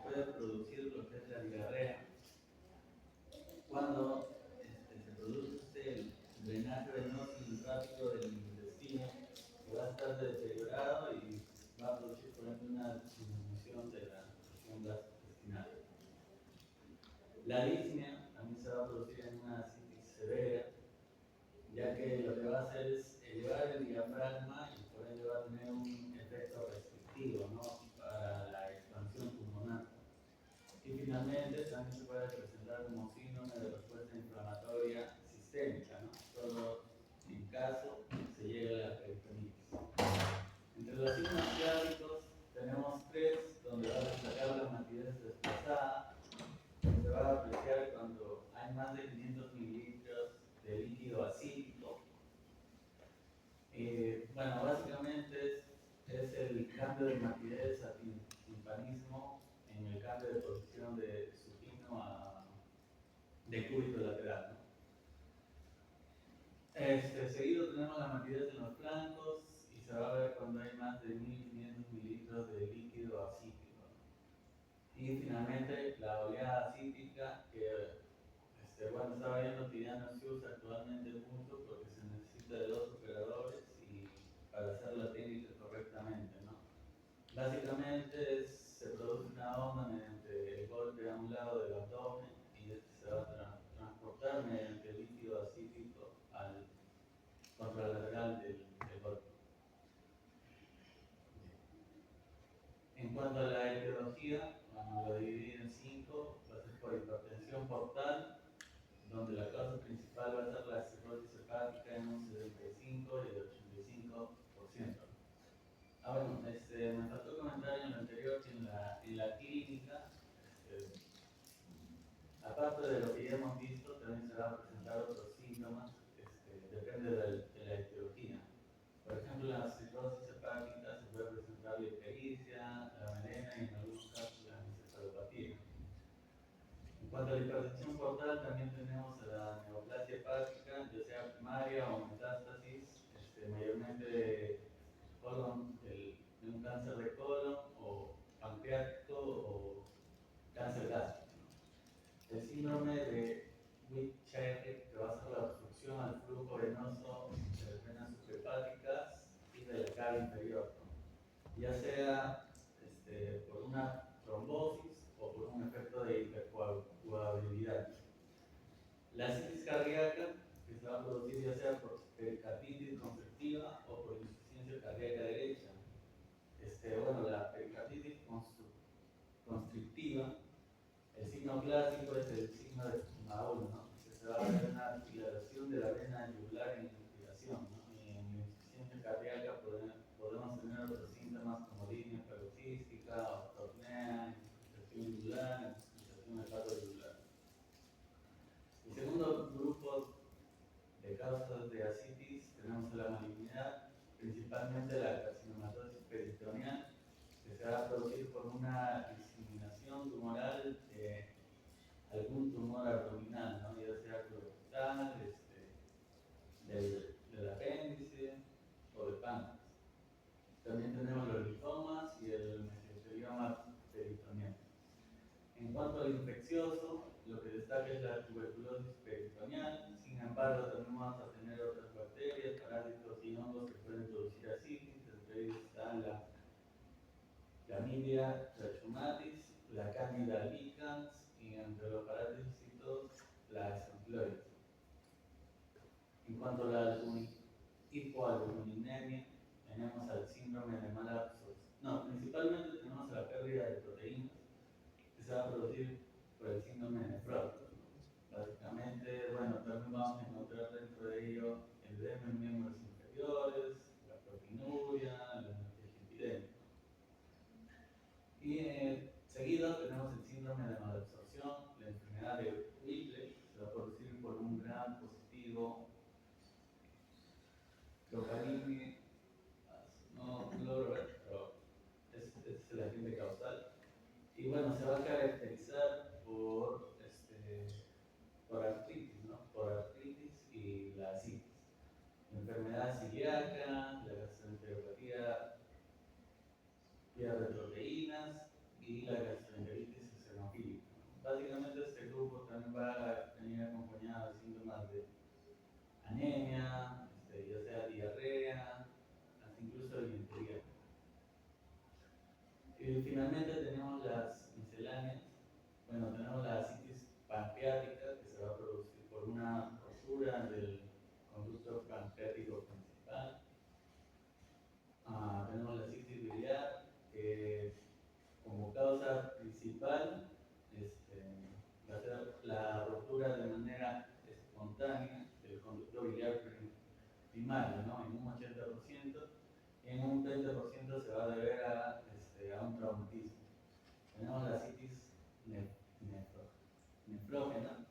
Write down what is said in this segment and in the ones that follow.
puede producir lo que es la diarrea cuando se produce el drenaje venoso rápido del intestino, que va a estar deteriorado y va a producir, por ejemplo, una disminución de la presión gastrointestinal. La disnea también se va a producir en una asitis severa, ya que lo que va a hacer es elevar el diafragma y por ende va a tener un efecto restrictivo, ¿no?, para la expansión pulmonar. Y finalmente también se puede presentar como síndrome de respuesta inflamatoria sistémica, ¿no?, solo en caso se llegue a la peritonitis. Entre los signos clásicos tenemos tres, donde va a destacar la matidez desplazada, que se va a apreciar cuando hay más de 500 mililitros de líquido acítico. Bueno, básicamente es el cambio de matidez a timpanismo en el cambio de posición de supino a decúbito lateral, ¿no? Seguido tenemos la matidez en los flancos y se va a ver cuando hay más de 1500 mililitros de líquido acítico, ¿no? Y finalmente la oleada acítica, que bueno, estaba viendo que ya no se usa actualmente mucho porque se necesita de dos operadores y para hacer la técnica correctamente, ¿no? Básicamente se produce una onda mediante el golpe a un lado del abdomen y este se va a transportar mediante el líquido acítico al contralateral del golpe. En cuanto a la etiología, vamos a dividir en 5, va a ser por hipertensión portal, donde la causa principal va a ser la cirrosis hepática en un 75 y el 85%. Bueno, me faltó comentar en lo anterior que en la clínica, aparte de lo que ya hemos visto, también se van a presentar otros síntomas, depende de la etiología. Por ejemplo, en la cirrosis hepática se puede presentar la ictericia, la melena y en algunos casos la encefalopatía. En cuanto a la hipertensión portal, también tenemos la neoplasia hepática, ya sea primaria o metástasis, mayormente de colon, de un cáncer de colon o pancreático o cáncer gástrico. El síndrome de Weber, que va a ser la obstrucción al flujo venoso de las venas suprahepáticas y de la cara inferior, ¿no?, ya sea por una trombosis o por un efecto de hipercoagulabilidad. La asitis cardíaca, que se va a producir ya sea por pericarditis constrictiva o por insuficiencia cardíaca derecha. Bueno, la pericarditis constrictiva, el signo clásico es el signo de Kuhn, ¿no?, que se va a ver una dilatación de la vena yugular en inspiración, ¿no?, y en insuficiencia cardíaca podemos tener otros síntomas como disnea paroxística, ortopnea, insuficiencia yugular, insuficiencia hepatoyugular. El segundo grupo de causas de asitis tenemos la malignidad, principalmente la carcinomatosis peritoneal, que se va a producir por una diseminación tumoral de algún tumor abdominal, ¿no?, ya sea colorectal, del apéndice o del páncreas. También tenemos los linfomas y el mesotelioma peritoneal. En cuanto al infeccioso, lo que destaca es la tuberculosis peritoneal. Sin embargo, también vamos a tener otras bacterias, parásitos y hongos que pueden producir asitis. Entre ellos están la Chlamydia trachomatis, la Candida albicans y entre los parásitos la Escherichia. En cuanto a la hipoalbuminemia, tenemos al síndrome de mala absorción. No, principalmente tenemos la pérdida de proteínas que se va a producir por el síndrome nefrótico. Básicamente, bueno, también vamos a encontrar dentro de ello el edema en miembros inferiores, la proteinuria, la neutropenia. Y seguido tenemos el síndrome de malabsorción, la enfermedad de Whipple, se va a producir por un gran positivo localini, no lo recuerdo, pero es el agente causal. Y bueno, se va a caracterizar por artritis, ¿no?, por artritis y la asitis. La enfermedad celíaca, la gastroenteropatía, pierde proteínas y la gastroenteritis anemia, ya sea diarrea, hasta incluso disentería. Y finalmente tenemos las misceláneas. Bueno, tenemos la citis pancreática, que se va a producir por una rotura del conducto pancreático principal. Tenemos la citis biliar, que como causa principal va a ser la rotura de manera espontánea del conducto biliar primario, ¿no? En un 80%, y en un 20% se va a deber a un traumatismo. Tenemos la citis nefrógena,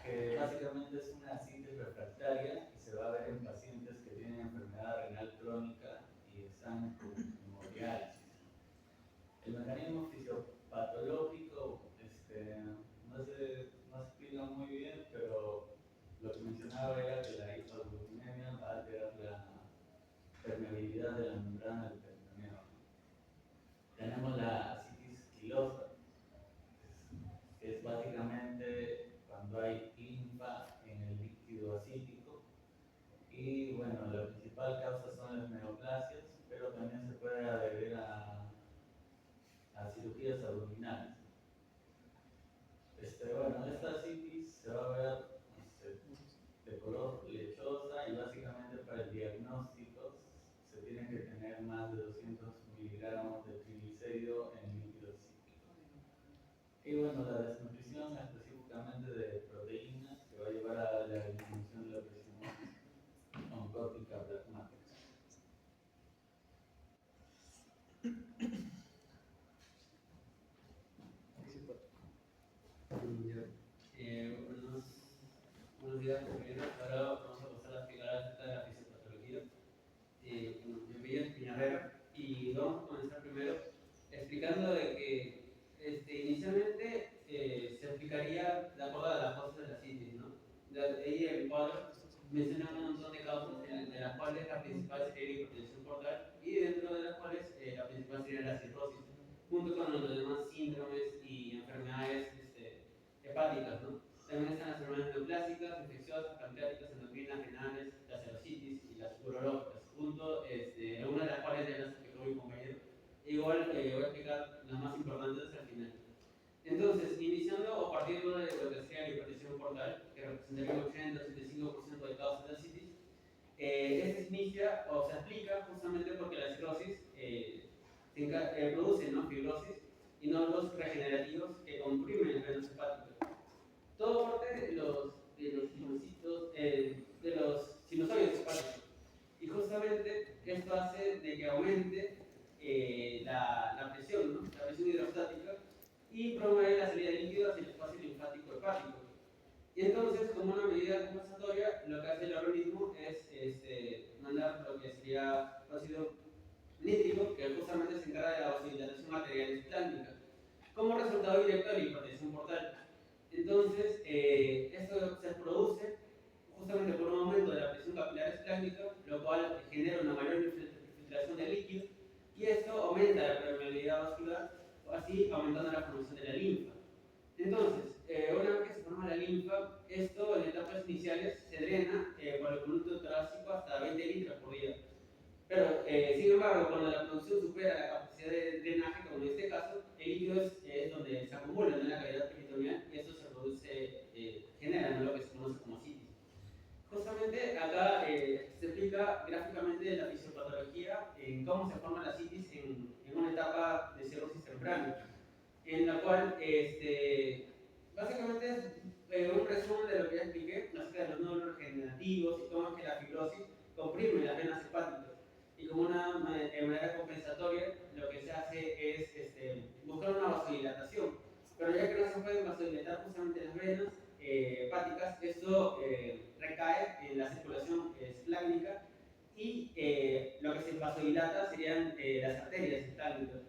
que básicamente es una citis refractaria y se va a ver en pacientes que tienen enfermedad renal crónica y están con hemodiálisis. El mecanismo fisiopatológico no se explica muy bien, pero lo que mencionaba era que la hipoglucemia va a alterar la permeabilidad de la membrana del peritoneo. Tenemos la ascitis quilosa, que es básicamente cuando hay linfa en el líquido acítico. Y bueno, la principal causa son las neoplasias, pero también se puede deber a cirugías abdominales. Bueno, esta citis se va a ver de color lechosa, y básicamente para el diagnóstico se tiene que tener más de 200 miligramos de triglicérido en líquido cítrico. Y bueno, la desnutrición específicamente de proteínas que va a llevar a la disminución de la presión oncótica plasmática. Buenos días, compañeros. Ahora vamos a pasar a explicar acerca de la fisiopatología. Bueno, yo me llamo Piñarrera y vamos a comenzar primero explicando de que inicialmente se explicaría de acuerdo a las causas de la citis, ¿no? De ahí el cuadro menciona un montón de causas, de las cuales la principal sería la hipertensión portal, y dentro de las cuales la principal sería la cirrosis, junto con los demás síndromes y enfermedades hepáticas, ¿no? También están las enfermedades neoplásicas, infecciosas, pancreáticas, endocrinas, renales, las serositis y las urológicas, junto algunas de las cuales ya las explicó mi compañero. Igual voy a explicar las más importantes al final. Entonces, iniciando o partiendo de lo que sería la hipertensión portal, que representaría un 80-85% de causas de citis, este se inicia o se explica justamente porque la cirrosis produce, ¿no?, fibrosis y nódulos regenerativos que comprimen el venos hepático. Todo parte de los sinusoides hepáticos. Y justamente esto hace de que aumente la presión, ¿no?, la presión hidrostática, y promueve la salida de líquido hacia el espacio linfático hepático. Y entonces, como una medida compensatoria, lo que hace el organismo es mandar lo que sería ácido nítrico, que justamente se encarga de la vasodilatación arterial esplántica, como resultado directo de la hipertensión portal. Entonces, esto se produce justamente por un aumento de la presión capilar esplántica, lo cual genera una mayor infiltración de líquido, y esto aumenta la permeabilidad vascular, así aumentando la formación de la linfa. Entonces, una vez que se forma la linfa, esto en etapas iniciales se drena por el conducto torácico hasta 20 litros por día. Pero, sin embargo, cuando la producción supera la capacidad de drenaje, como en este caso, el líquido es donde se acumula en la cavidad peritoneal, y eso se produce, genera, ¿no?, lo que se conoce como citis. Justamente acá se explica gráficamente la fisiopatología en cómo se forma la citis en una etapa de cirrosis temprana, en la cual básicamente es un resumen de lo que ya expliqué acerca de los nódulos regenerativos y cómo es que la fibrosis comprime las venas hepáticas. Y como una manera compensatoria, lo que se hace es buscar una vasodilatación. Pero ya que no se pueden vasodilatar justamente las venas hepáticas, esto recae en la circulación esplácnica, y lo que se vasodilata serían las arterias esplácnicas.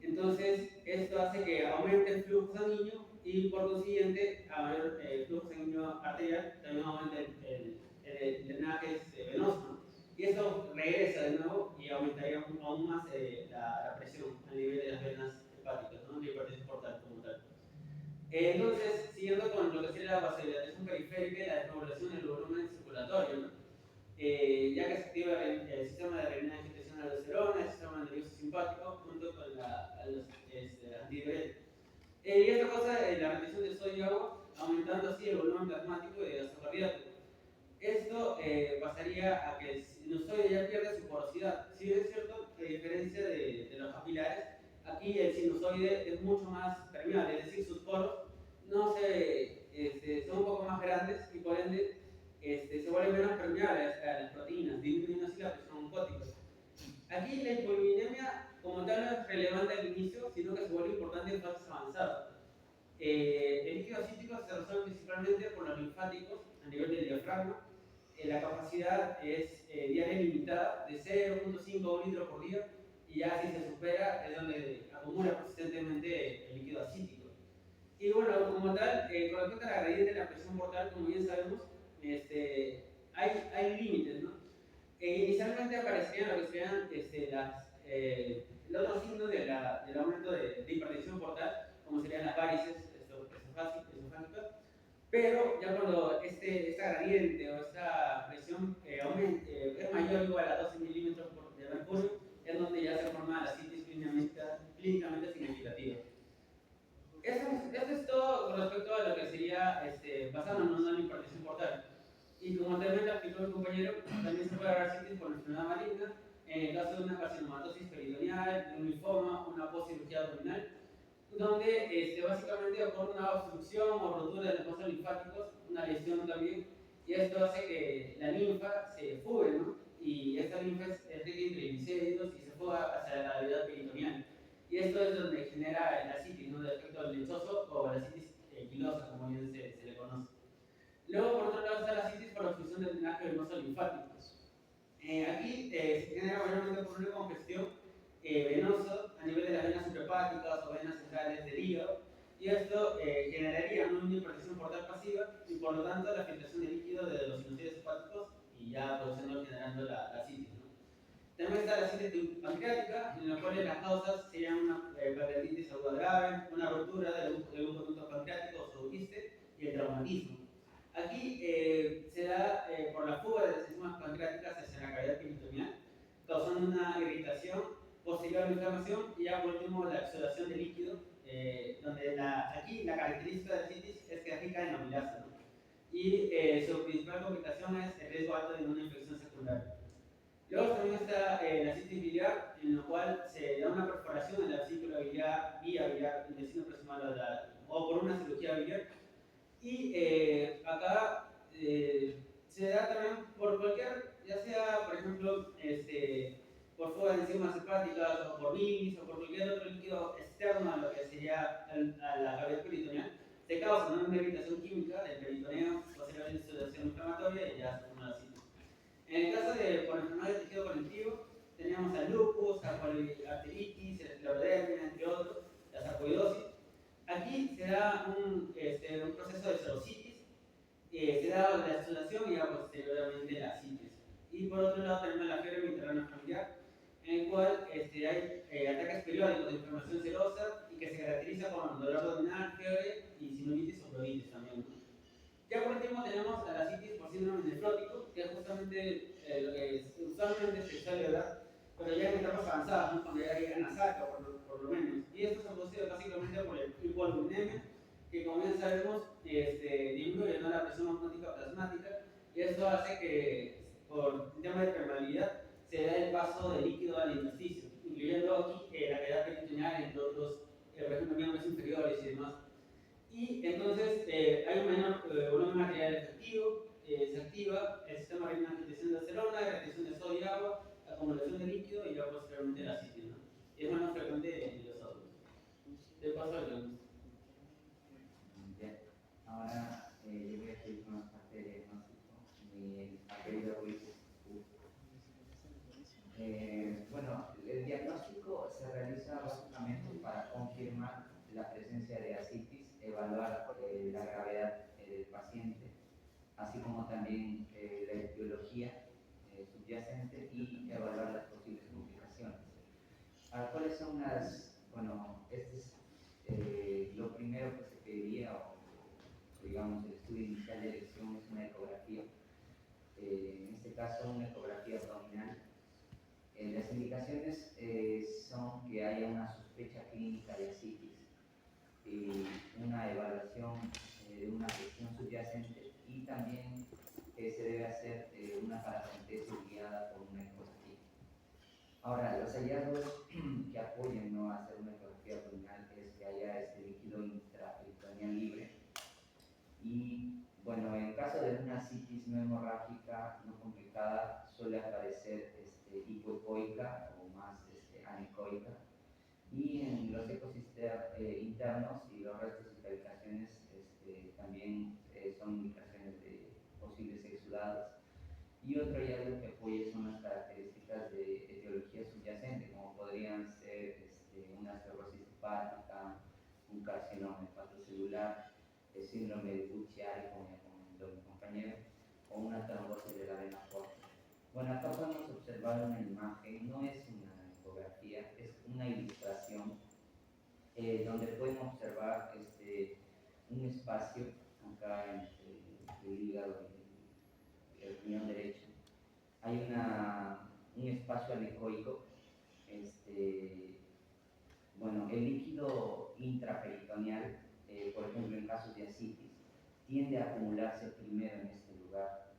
Entonces, esto hace que aumente el flujo sanguíneo, y por consiguiente, a mayor flujo sanguíneo arterial, también aumenta el drenaje venoso, ¿no? Y esto regresa de nuevo y aumentaría aún más la presión a nivel de las venas hepáticas, ¿no?, la hipertensión portal como tal. Entonces, siguiendo con lo que sería la vasodilatación periférica y la desregulación del volumen circulatorio circulatorio, ¿no? Ya que se activa el sistema de renina-angiotensina aldosterona, el sistema nervioso simpático, junto con los antidiuréticos. Y esto causa la retención de sodio y agua, aumentando así el volumen plasmático y gasto cardíaco. Esto pasaría a que el sinusoide ya pierde su porosidad. Si bien es cierto que a diferencia de los capilares, aquí el sinusoide es mucho más permeable, es decir, sus poros no son un poco más grandes y por ende se vuelven menos permeables a las proteínas, disminuyendo así la presión oncótica. Aquí la hipolinemia como tal no es relevante al inicio, sino que se vuelve importante en fases avanzadas. El líquido cítrico se resuelve principalmente por los linfáticos a nivel del diafragma. La capacidad es diaria limitada de 0.5 litros por día y ya si se supera es donde acumula persistentemente el líquido acítico. Y bueno, como tal, con respecto a la gradiente de la presión portal, como bien sabemos, hay límites, ¿no? Inicialmente aparecerían lo que serían los otros signos del aumento de hipertensión portal, como serían las varices esofágicas, pero ya cuando esta gradiente o esta presión es mayor o igual a 12 milímetros de mercurio, es donde ya se forma la citis clínicamente significativa. Esto es todo con respecto a lo que sería basándonos en la hipertensión portal. Y como también explicó mi compañero, también se puede dar citis por enfermedad maligna, en el caso de una carcinomatosis peritoneal, de un linfoma, una postcirugía abdominal, donde básicamente ocurre una obstrucción o rotura de los vasos linfáticos, una lesión también, y esto hace que la linfa se fugue, ¿no? Y esta linfa es rica en triglicéridos y se fuga hacia la cavidad peritoneal. Y esto es donde genera la citis, ¿no? De efecto lechoso o la citis quilosa, como bien se le conoce. Luego, por otro lado, está la citis por obstrucción del drenaje venoso linfático. Aquí se genera mayormente por una congestión venoso a nivel de las venas suprahepáticas o venas centrales del hígado, y esto generaría una hipertensión portal pasiva y por lo tanto la filtración de líquido de los sinusoides hepáticos y ya produciendo, generando la citis, ¿no? También está la citis pancreática, en la cual las causas serían una pancreatitis aguda grave, una ruptura de un conducto pancreático o pseudoquiste y el traumatismo. Aquí se da por la fuga de las enzimas pancreáticas hacia la cavidad peritoneal, causando una irritación, posterior a la inflamación y ya por último la exudación de líquido, donde aquí la característica de la citis es que aquí cae en amilasa, ¿no? Y su principal complicación es el riesgo alto de una infección secundaria. Luego también está la citis biliar, en la cual se da una perforación en la vesícula biliar, vía biliar, intestino proximal o por una cirugía biliar. Y acá se da también por cualquier, ya sea por ejemplo por fuga de enzimas hepáticas o por bilis o por cualquier otro líquido externo a lo que sería a la cavidad peritoneal, se causa una irritación química del peritoneo, posteriormente sudoración inflamatoria y ya se forma la citis. En el caso de por enfermedad del tejido conectivo, tenemos al lupus, a poliarteritis, la esclerodermia, entre otros, la sarcoidosis. Aquí se da un proceso de serositis, se da la exudación y ya posteriormente la citis. Y por otro lado tenemos la fiebre mediterránea familiar, en el cual hay ataques periódicos de inflamación serosa y que se caracteriza con dolor abdominal, fiebre y sinusitis o pleuritis también, ¿no? Ya por último tenemos a la citis por síndrome nefrótico, que es justamente lo que usualmente se suele dar, pero ya en etapas avanzadas, ¿no? Cuando ya llegan a saca, por lo menos. Y esto se produce básicamente por el hipoaluminemia, que como bien sabemos, disminuye, ¿no?, la presión osmótica plasmática, y esto hace que, por un tema de permeabilidad, se dé el paso de líquido al intersticio, incluyendo aquí la cavidad peritoneal, entre otros, por ejemplo, miembros inferiores y demás. Y entonces hay un menor volumen material efectivo, se activa el sistema renina angiotensina aldosterona, retención de sodio y agua, acumulación de líquido y ya posteriormente la citis, ¿no? Es menos frecuente en los adultos. De paso al Jones. Bien, ahora yo voy a seguir con la parte de diagnóstico. Mi querido Luis. Bueno, el diagnóstico se realiza básicamente para confirmar la presencia de ascitis, evaluar la gravedad del paciente, así como también la etiología subyacente y evaluar las posibles complicaciones. Ahora, ¿cuáles son las, bueno, este es lo primero que se pediría, o digamos el estudio inicial de elección es una ecografía, en este caso una ecografía abdominal. Las indicaciones son que haya una sospecha clínica de ascitis, una evaluación de una afección subyacente y también que se debe hacer una paracentesis guiada por una ecografía. Ahora, los hallazgos que apoyan, ¿no?, a hacer una ecografía abdominal es que haya este líquido intraperitoneal libre y, bueno, en caso de una ascitis no hemorrágica, no complicada, suele aparecer hipoecoica o más anecoica. Y en los ecosistemas internos y los restos y cavitaciones también son indicaciones de posibles exudados. Y otro hallazgo que apoya son las características de etiología subyacente, como podrían ser una cirrosis hepática, un carcinoma hepatocelular, el síndrome de Buchiari, como ya comentó mi compañero, o una trombosis de la vena porta. Bueno, acá podemos observar una imagen, no es una ecografía, es una ilustración donde pueden observar un espacio acá entre el hígado y el riñón derecho. Hay un espacio anecoico. Bueno, el líquido intraperitoneal, por ejemplo en casos de ascitis, tiende a acumularse primero en este lugar,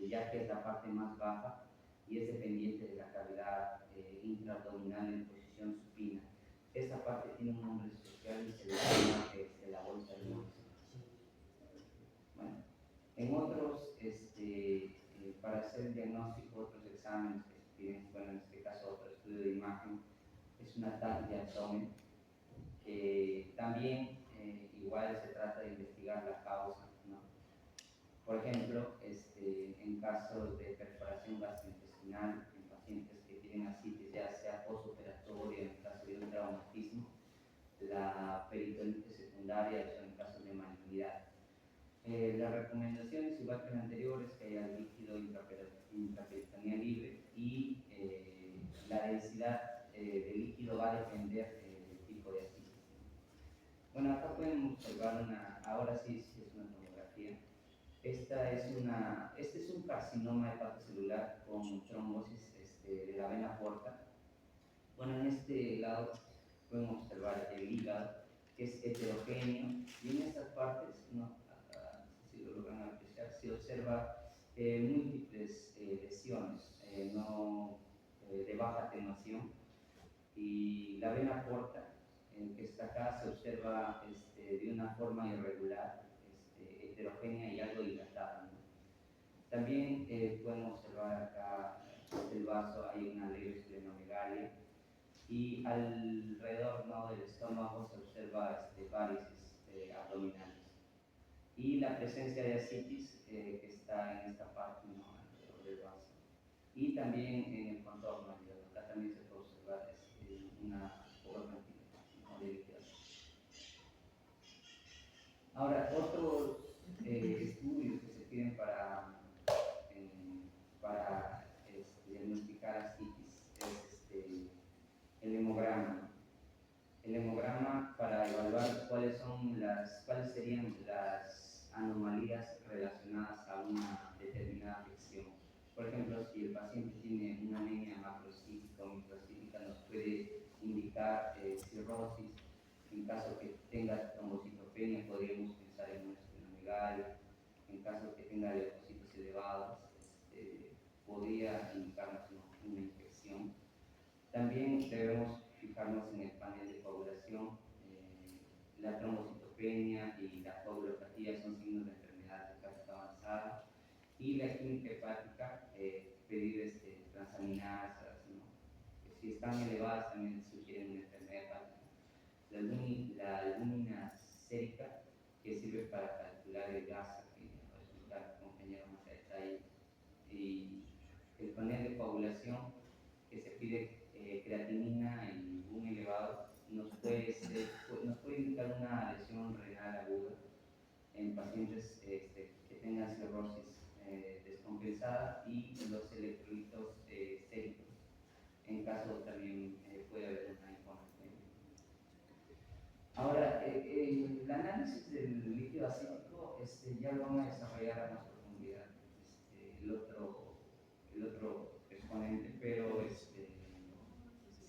ya que es la parte más baja y es dependiente de la cavidad intraabdominal en posición supina. Esta parte tiene un nombre especial y se le llama la bolsa de Wilson. Bueno, en otros, para hacer el diagnóstico, otros exámenes que se piden, bueno, en este caso otro estudio de imagen, es un ataque de abdomen, que también igual se trata de investigar la causa, ¿no? Por ejemplo, en casos de perforación gastrointestinal, en pacientes que tienen ascitis, ya sea postoperatoria, en caso de un traumatismo, la peritonitis secundaria son en casos de malignidad. Las recomendaciones, igual que las anteriores, que haya líquido intraperitoneal libre y la densidad de líquido va a depender del tipo de ascitis. Bueno, acá pueden observar ahora sí es una tomografía. Este es un carcinoma hepatocelular con trombosis de la vena porta. Bueno, en este lado pueden observar el hígado, que es heterogéneo, y en estas partes, ¿no?, no sé si lo logran apreciar, se observa múltiples lesiones de baja atenuación, y la vena porta, que está acá, se observa de una forma irregular, heterogénea y algo dilatada, ¿no? También pueden observar acá en el vaso hay una leve esplenomegalia y alrededor, ¿no?, del estómago se observa varices abdominales. Y la presencia de ascitis que está en esta parte, ¿no?, alrededor del vaso. Y también en el contorno, acá también se puede observar una poca cantidad, ¿no?, de líquido. Ahora, otros estudios que se piden para diagnosticar ascitis es el hemograma. El hemograma para evaluar cuáles serían las anomalías relacionadas a una determinada afección. Por ejemplo, si el paciente tiene una anemia macrocítica o microcítica, nos puede indicar cirrosis. En caso que tenga trombocitopenia, podríamos pensar en una esplenomegalia. En caso que tenga leucocitos elevados, podría indicarnos una infección. También debemos fijarnos en el panel de coagulación. La trombocitopenia y la coagulopatía son signos de enfermedad hepática avanzada. Y la química hepática, pedir transaminasas, ¿no?, que si están elevadas también sugieren una enfermedad hepática. La albúmina sérica, que sirve para calcular el gas, que va a explicar el compañero más a detalle. Y el panel de coagulación, que se pide creatinina y boom elevado, nos puede indicar una lesión renal aguda en pacientes que tengan cirrosis descompensada, y los electrolitos séricos. En caso también puede haber una hiponatremia. Ahora, el análisis del líquido acítico ya lo vamos a desarrollar a más profundidad. El otro exponente, pero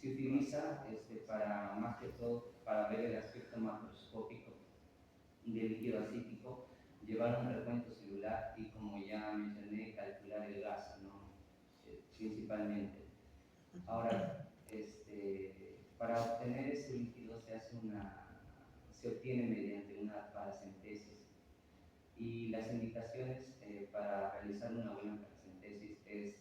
se utiliza para más que todo para ver el aspecto macroscópico del líquido acítico, llevar un recuento celular y, como ya mencioné, calcular el gas, ¿no? Principalmente. Ahora, para obtener ese líquido se obtiene mediante una paracentesis, y las indicaciones para realizar una buena paracentesis es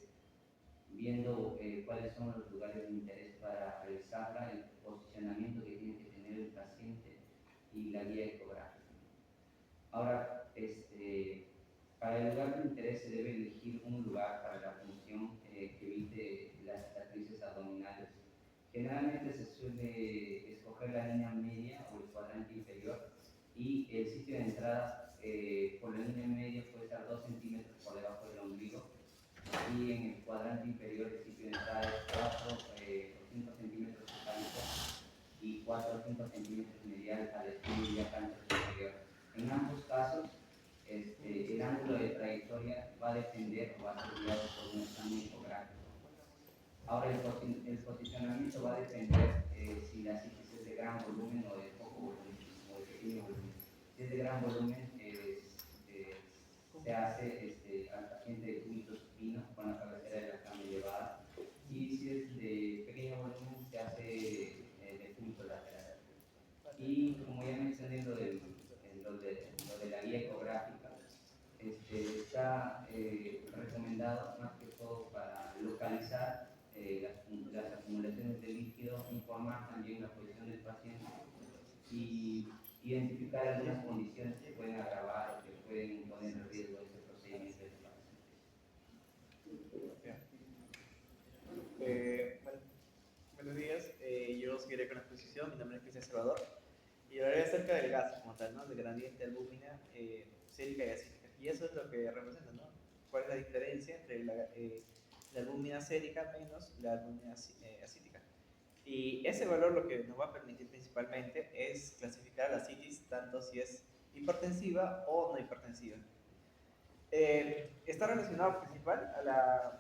viendo cuáles son los lugares de interés para realizarla, el posicionamiento que tiene que tener el paciente y la guía ecográfica. Ahora, para el lugar de interés se debe elegir un lugar para la función que evite las cicatrices abdominales. Generalmente se suele escoger la línea media o el cuadrante inferior, y el sitio de entrada por la línea media puede estar 2 centímetros por debajo del ombligo, y en el cuadrante inferior el sitio de entrada es 4 o 5 centímetros cefálico y 4 o 5 centímetros medial al espino diafragma superior. En ambos casos, el ángulo de trayectoria va a depender o va a ser guiado por un examen ecográfico. Ahora, el posicionamiento va a depender si la citis es de gran volumen o de poco volumen o de pequeño volumen. Si es de gran volumen, se hace al paciente de cúbito supino con la cabecera de la cama elevada, y si es de pequeño volumen, se hace de cúbito lateral. Y como ya mencioné lo de la guía ecográfica, está recomendado más que todo para localizar las acumulaciones de líquido, informar también la posición del paciente y identificar algunas condiciones que pueden agravar o que pueden poner en riesgo este procedimiento de Bueno, buenos días, yo seguiré con la exposición. Mi nombre es Cristian Salvador y hablaré acerca del gas como tal, ¿no? Del gradiente albúmina, sérica y acítica. Y eso es lo que representa, ¿no? ¿Cuál es la diferencia entre la albúmina sérica menos la albúmina acítica? Y ese valor lo que nos va a permitir principalmente es clasificar la citis tanto si es hipertensiva o no hipertensiva. Está relacionado principal a la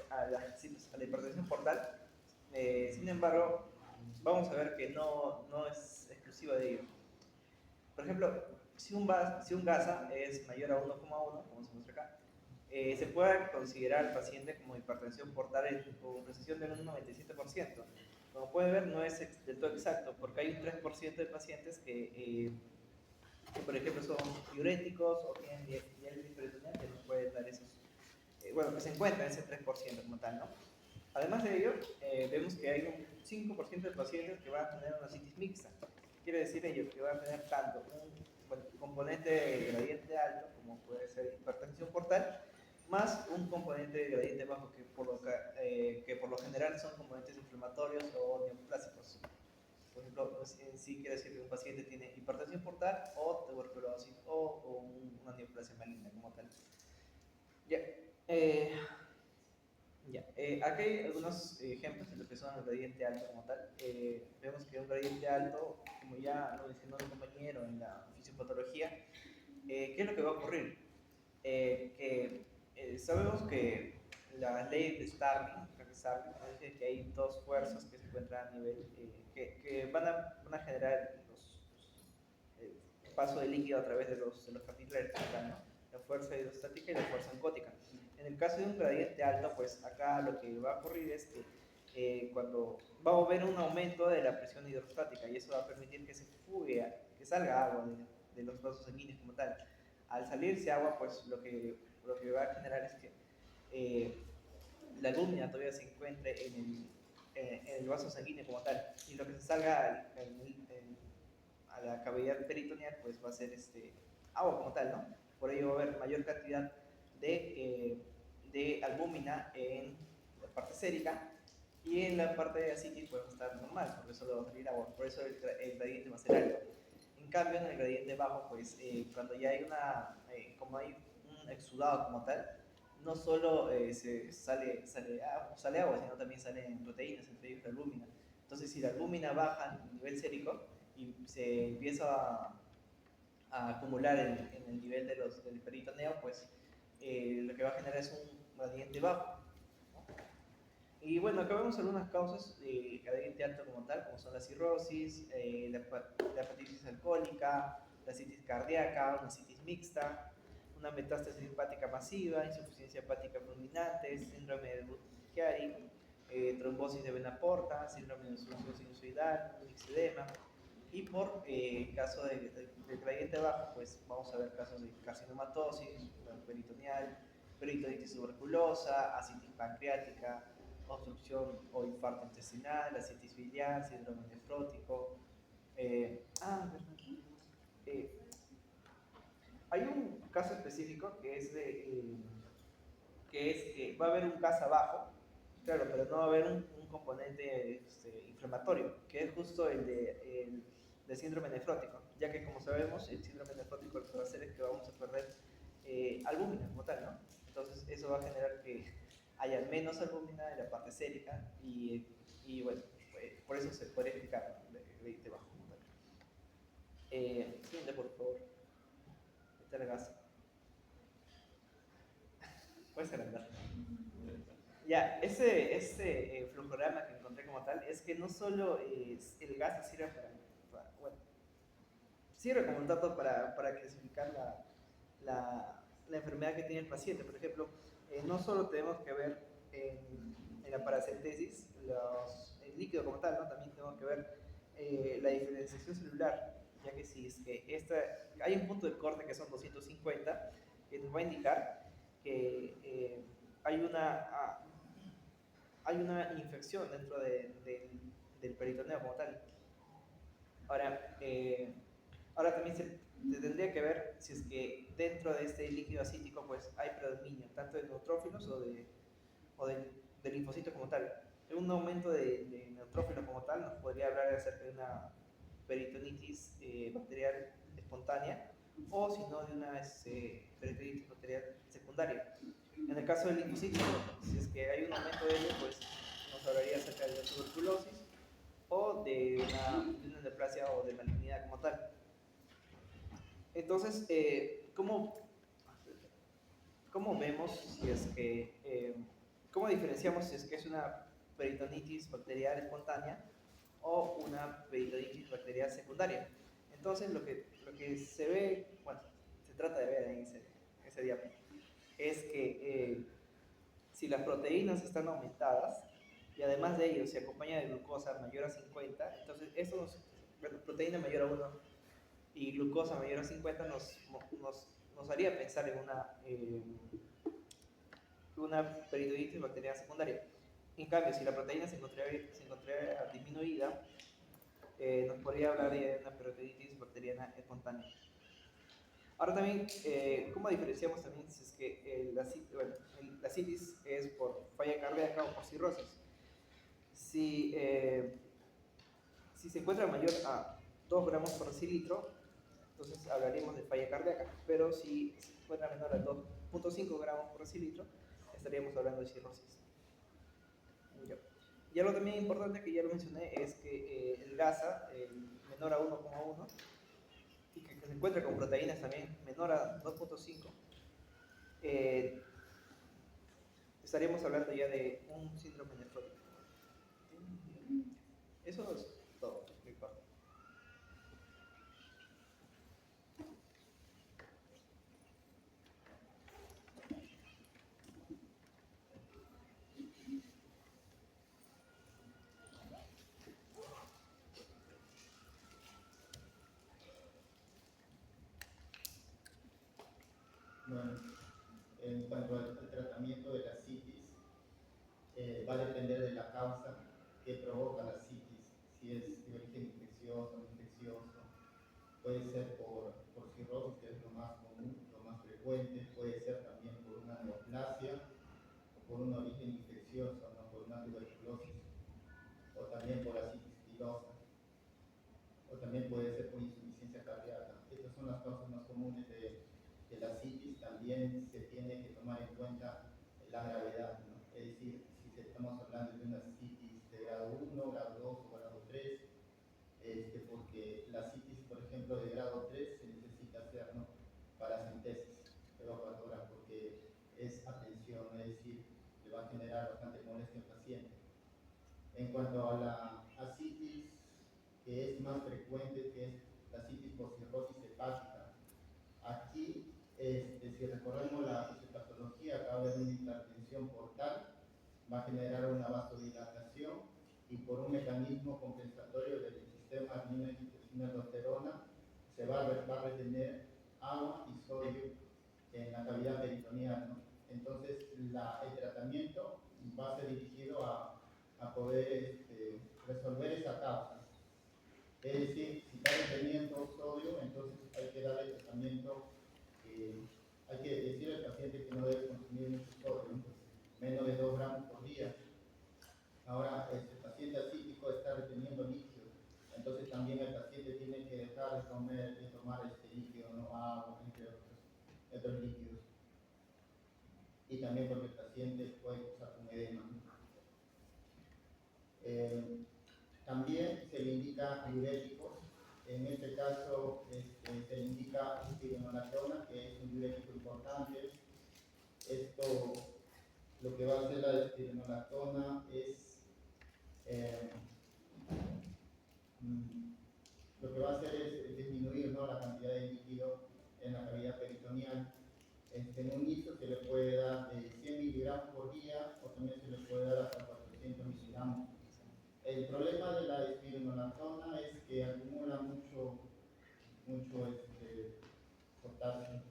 a la hipertensión portal. Sin embargo, vamos a ver que no es exclusiva de ello. Por ejemplo, si un GASA es mayor a 1,1, como se muestra acá, se puede considerar al paciente como hipertensión portal con precisión del 97%. Como pueden ver, no es del todo exacto, porque hay un 3% de pacientes que, por ejemplo, son diuréticos o tienen diálisis peritoneal, que nos pueden dar esos, bueno, que se encuentra en ese 3% como tal, ¿no? Además de ello, vemos que hay un 5% de pacientes que van a tener una citis mixta. Quiere decir ello que van a tener tanto un componente de gradiente alto, como puede ser hipertensión portal, más un componente de gradiente bajo, que por lo general son componentes inflamatorios o neoplásicos. Por ejemplo, sí quiere decir que un paciente tiene hipertensión portal o tuberculosis o una neoplasia maligna como tal. Ya. Aquí hay algunos ejemplos de lo que son el gradiente alto como tal. Vemos que un gradiente alto, como ya lo mencionó mi compañero en la fisiopatología, ¿qué es lo que va a ocurrir? Sabemos que la ley de Starling dice que hay dos fuerzas que se encuentran a nivel, que van a generar el paso de líquido a través de los capilares, ¿no? La fuerza hidrostática y la fuerza oncótica. En el caso de un gradiente alto, pues acá lo que va a ocurrir es que cuando va a haber un aumento de la presión hidrostática, y eso va a permitir que se fugue, que salga agua de los vasos sanguíneos como tal. Al salirse agua, pues lo que va a generar es que la albúmina todavía se encuentre en el vaso sanguíneo como tal, y lo que se salga a la cavidad peritoneal, pues va a ser agua como tal, ¿no? Por ello va a haber mayor cantidad de albúmina en la parte sérica, y en la parte de acítica pues va a estar normal, porque solo va a salir agua, por eso el gradiente va a ser alto. En cambio, en el gradiente bajo, pues cuando ya hay como hay un exudado como tal, no solo sale agua, sino también salen proteínas, entre ellos la albúmina. Entonces, si la albúmina baja a nivel sérico y se empieza a acumular en el nivel del peritoneo, pues lo que va a generar es un gradiente bajo, ¿no? Y bueno, acá vemos algunas causas de gradiente alto como tal, como son la cirrosis, la hepatitis alcohólica, la citis cardíaca, una citis mixta, una metástasis hepática masiva, insuficiencia hepática fulminante, síndrome de Budd-Chiari, trombosis de vena porta, síndrome de obstrucción sinusoidal, un ixedema. Y por caso de gradiente bajo, pues vamos a ver casos de carcinomatosis, peritoneal, peritonitis tuberculosa, asitis pancreática, obstrucción o infarto intestinal, ascitis biliar, síndrome nefrótico. Verdad. Eh, Hay un caso específico que es que va a haber un gas abajo, claro, pero no va a haber un componente inflamatorio, que es justo el síndrome nefrótico, ya que como sabemos, el síndrome nefrótico lo que va a hacer es que vamos a perder albúmina como tal, ¿no? Entonces eso va a generar que haya menos albúmina en la parte sérica y bueno, por eso se puede explicar de bajo como tal. Siguiente, por favor. Este gas. Puedes agrandar. Ya, ese flujograma que encontré como tal es que no solo el gas sirve bueno, sirve como un dato para clasificar la enfermedad que tiene el paciente. Por ejemplo, no solo tenemos que ver en la paracentesis el líquido como tal, ¿no? También tenemos que ver la diferenciación celular, ya que si es que hay un punto de corte que son 250, que nos va a indicar que hay una infección dentro del peritoneo como tal. Ahora también se tendría que ver si es que dentro de este líquido acítico pues hay predominio tanto de neutrófilos o de linfocitos como tal. Un aumento de neutrófilos como tal nos podría hablar acerca de una peritonitis bacterial espontánea o si no de una peritonitis bacterial secundaria. En el caso del linfocito, si es que hay un aumento de ello, pues nos hablaría acerca de la tuberculosis o de una neoplasia o de malignidad como tal. Entonces, ¿cómo vemos si es que, cómo diferenciamos si es que es una peritonitis bacterial espontánea o una peritonitis bacterial secundaria? Entonces, lo que se ve, bueno, se trata de ver en ese diapo, es que si las proteínas están aumentadas y además de ello se acompaña de glucosa mayor a 50, entonces proteína mayor a 1 y glucosa mayor a 50 nos haría pensar en una peritonitis bacteriana secundaria. En cambio, si la proteína se encontrara disminuida, nos podría hablar de una peritonitis bacteriana espontánea. Ahora también, ¿cómo diferenciamos también si es que la citis es por falla cardíaca o por cirrosis? Si se encuentra mayor a 2 gramos por decilitro, entonces hablaríamos de falla cardíaca, pero si se encuentra menor a 2.5 gramos por decilitro, estaríamos hablando de cirrosis. Y algo también importante que ya lo mencioné es que el GASA, menor a 1,1, y que se encuentra con proteínas también menor a 2.5, estaríamos hablando ya de un síndrome nefrótico. Eso es todo, mi parte. Bueno, en cuanto al tratamiento de la citis, va a depender de la causa que provoca la citis, si es de origen infeccioso o no infeccioso. Puede ser por cirrosis, que es lo más común, lo más frecuente, puede ser también por una neoplasia o por un origen infeccioso, ¿no? Por una tuberculosis, o también por asitis pilosa, o también puede ser por insuficiencia cardíaca. Estas son las causas más comunes de la citis. También se tiene que tomar en cuenta la gravedad, ¿no? Es decir, si estamos hablando de una citis de grado 1, grado 2 o grado 3, porque la citis, por ejemplo, de grado 3 se necesita hacer, ¿no?, paracentesis evacuatora porque es atención, es decir, le va a generar bastante molestia al paciente. En cuanto a la ascitis, que es más frecuente, que es la ascitis por cirrosis hepática, aquí, si recorremos la fisiopatología, acaba de haber una hipertensión portal, va a generar una vasodilatación y por un mecanismo compensatorio del sistema adrenina-angiotensina-aldosterona se va a retener agua y sodio en la cavidad peritoneal, ¿no? Entonces, el tratamiento va a ser dirigido a poder resolver esa causa. Es decir, si está reteniendo sodio, entonces hay que darle tratamiento, hay que decir al paciente que no debe consumir mucho sodio, ¿no? Menos de 2 gramos por día. Ahora, el paciente ascítico está reteniendo líquidos, entonces también el paciente tiene que dejar de comer, de tomar líquido, no agua, entre otros líquidos. Y también porque el paciente puede cursar con edema, ¿no? También se le indica diuréticos. En este caso se le indica espironolactona, que es un diurético importante. Esto, lo que va a hacer la espironolactona es lo que va a hacer es disminuir, ¿no?, la cantidad de líquido en la cavidad peritoneal. En un inicio se le puede dar 100 miligramos por día o también se le puede dar hasta 400 miligramos. El problema de la espironolactona es que acumula mucho potasio.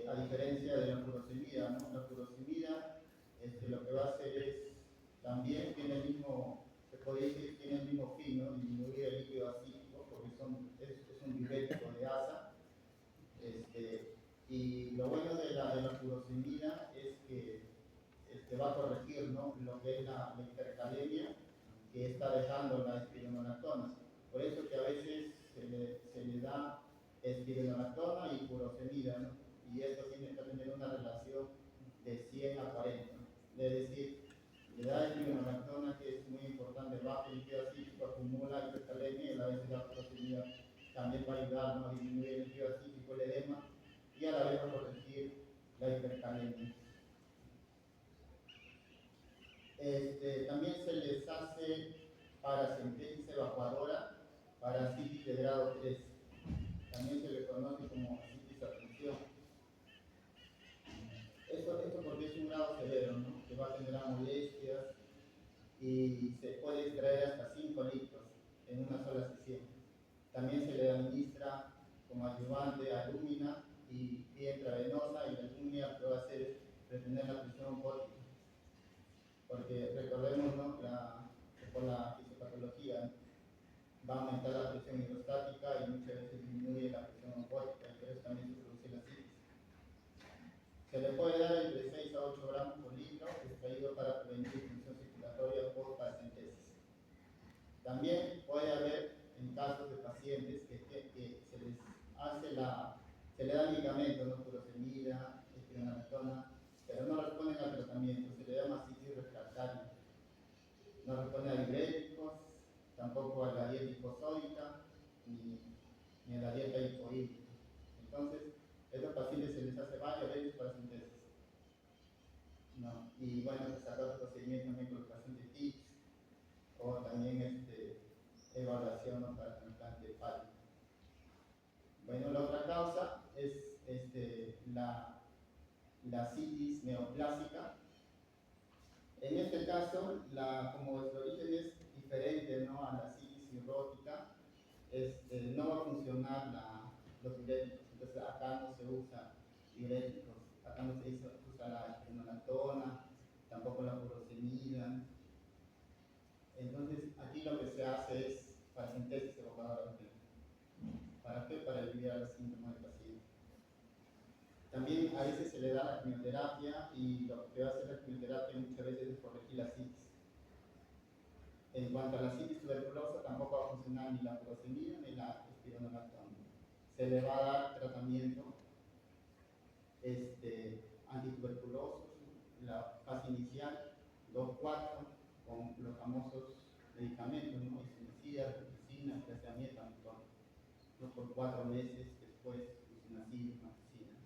A diferencia de la furosemida, ¿no? La furosemida lo que va a hacer es, también tiene el mismo, se puede decir, tiene el mismo fin, ¿no?, disminuir el líquido acítico, porque es un diurético de asa. Y lo bueno de la furosemida es que va a corregir, ¿no?, lo que es la hipercalemia que está dejando la espironolactona. Por eso que a veces se le da espironolactona y furosemida, ¿no? Y esto tiene que tener una relación de 100 a 40. Es decir, le da espironolactona, que es muy importante, bajo el líquido acítico, acumula hipercalemia, y a veces la furosemida también va a ayudar, ¿no?, a disminuir el líquido acítico, el edema, y a la vez a corregir la hipercalemia. También se les hace paracentesis evacuadora para ascitis de grado 3. También se le conoce como ascitis a tensión. Esto porque es un grado severo, ¿no?, que va a generar molestias y se puede extraer hasta 5 litros en una sola sesión. También se le administra como adyuvante alúmina y vía intravenosa, y la alúmina lo que va a hacer es retener la presión oncótica. Porque recordemos, ¿no?, que por la fisiopatología va a aumentar la presión hidrostática y muchas veces disminuye la presión oncótica, y por eso también se produce la ascitis. Se le puede dar entre 6 a 8 gramos por litro, extraído para prevenir función circulatoria por paracentesis. También puede haber, en casos de pacientes que se les hace se le da medicamentos, ¿no?, furosemida, espironolactona, pero no responden al tratamiento, se le llama ascitis refractaria. No responde a diuréticos, tampoco a la dieta hiposódica, ni a la dieta hipohídrica. Entonces, a estos pacientes se les hace varias veces paracentesis, ¿no? Y bueno, se saca otro procedimiento también, colocación de TIPS, o también evaluación, ¿no?, para trasplante hepático. Bueno, la otra causa es la ascitis neoplásica. En este caso, como el origen es diferente, ¿no?, a la ascitis cirrótica, no va a funcionar los diuréticos. Entonces, acá no se usa diuréticos, acá no se usa la espironolactona, tampoco la furosemida. Entonces, aquí lo que se hace es paracentesis evacuadora. ¿Para qué? Para aliviar los síntomas del paciente. También a veces se le da la quimioterapia, y lo que va a hacer la quimioterapia muchas veces es corregir la ascitis. En cuanto a la ascitis tuberculosa, tampoco va a funcionar ni la furosemida ni la espironolactona. Se le va a dar tratamiento antituberculosos, la fase inicial, 2-4, con los famosos medicamentos, ¿no?, isoniazida, rituximab, clostridioides, ¿no?, por 4 meses, después isoniazida, rifampicina,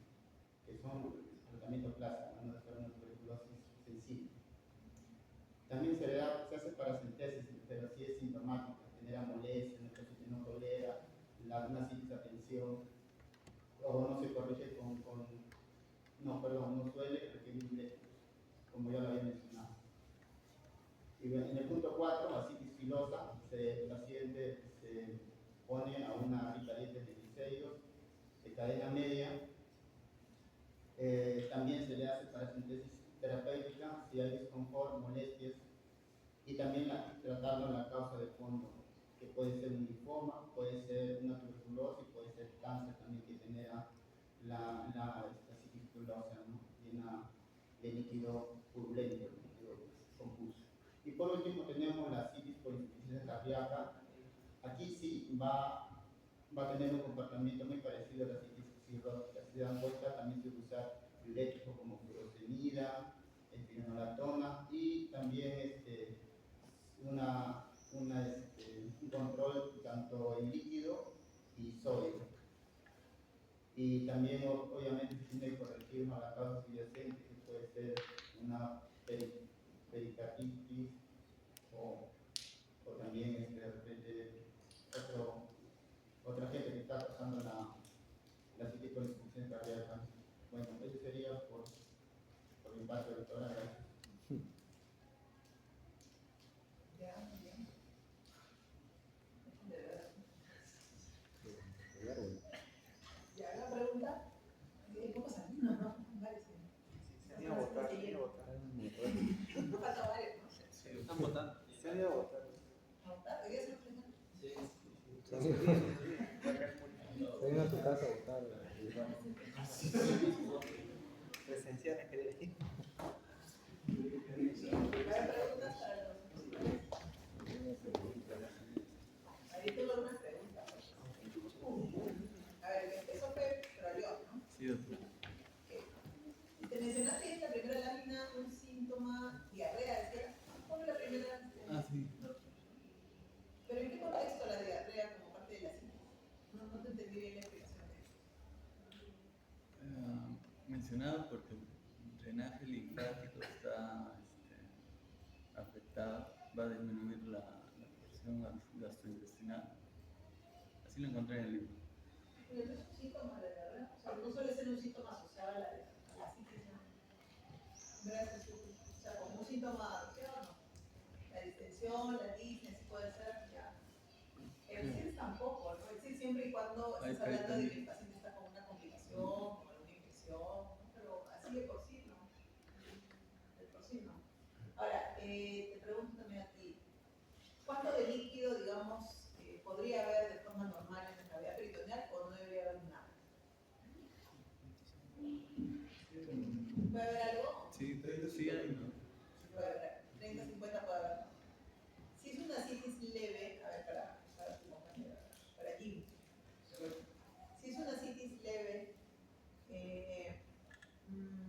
que son tratamientos clásicos, ¿no?, de una tuberculosis sensible. También se hace paracentesis, pero sí es sintomática, genera molestia, en otros sitios no tolera, una citis a tensión, o no se corrige no suele requerir electros, como ya lo había mencionado. Y bueno, en el punto 4, asitis filosa, el paciente se pone a una ricaritis de glicerio de cadena media. También se le hace paracentesis terapéutica si hay desconfort, molestias, y también tratarlo en la causa de fondo, que puede ser un linfoma, puede ser una tuberculosis, puede ser cáncer también que genera la citis filosa, ¿no? Llena de líquido purulento, líquido confuso. Y por último tenemos la citis por insuficiencia cardíaca. Aquí sí va a tener un comportamiento muy parecido a la citis cirrótica. Si se dan cuenta, también se usa diuréticos como furosemida, espinolatona, y también un control tanto en líquido y sólido. Y también, obviamente, se tiene que corregir la causa subyacente, que puede ser una pericarditis o también de repente otra gente que está causando la citis por insuficiencia cardíaca. Bueno, eso sería por mi parte, doctora. Gracias. Ya, la pregunta, ¿cómo salimos? ¿No? Se han ido a votar, se han ido a votar. No falta varios, ¿no? Sí, están votando. Se han ido a votar. ¿A votar? ¿Hoy día se lo presentan? Se viene a tu casa a votar. Presenciales, quería decir. ¿Hay preguntas para los expositores? Ahí tengo algunas preguntas. A ver, el que empezó fue Trollón, ¿no? Sí, doctor. Te mencionaste en la primera lámina un síntoma diarrea, ¿decías? ¿Cuál es la primera? Sí. ¿Pero en qué contexto la diarrea como parte de la citis? No te entendí bien la explicación de eso. Mencionado porque el drenaje linfático está afectado, va a disminuir la presión gastrointestinal. Así lo encontré en el libro. Pero no es un síntoma de diarrea, o sea, no suele ser un síntoma asociado a la citis, ¿no? Gracias, o sea, como un síntoma asociado, ¿no? La distensión, la disnea, sí puede ser, ya. El CIRS tampoco, ¿no? El CIRS siempre y cuando estás hablando de que el paciente está con una complicación, con alguna infección, ¿no? Pero así de por sí, ¿no? De por sí, ¿no? Ahora, te pregunto también a ti, ¿cuánto de líquido, digamos, podría haber de forma normal en la cavidad peritoneal o no debería haber nada? ¿Puede haber algo? Sí hay, ¿no? Puede haber, 30, 50 puede haber. Si es una citis leve, a ver, para tu compañera, para Jim. Si es una citis leve,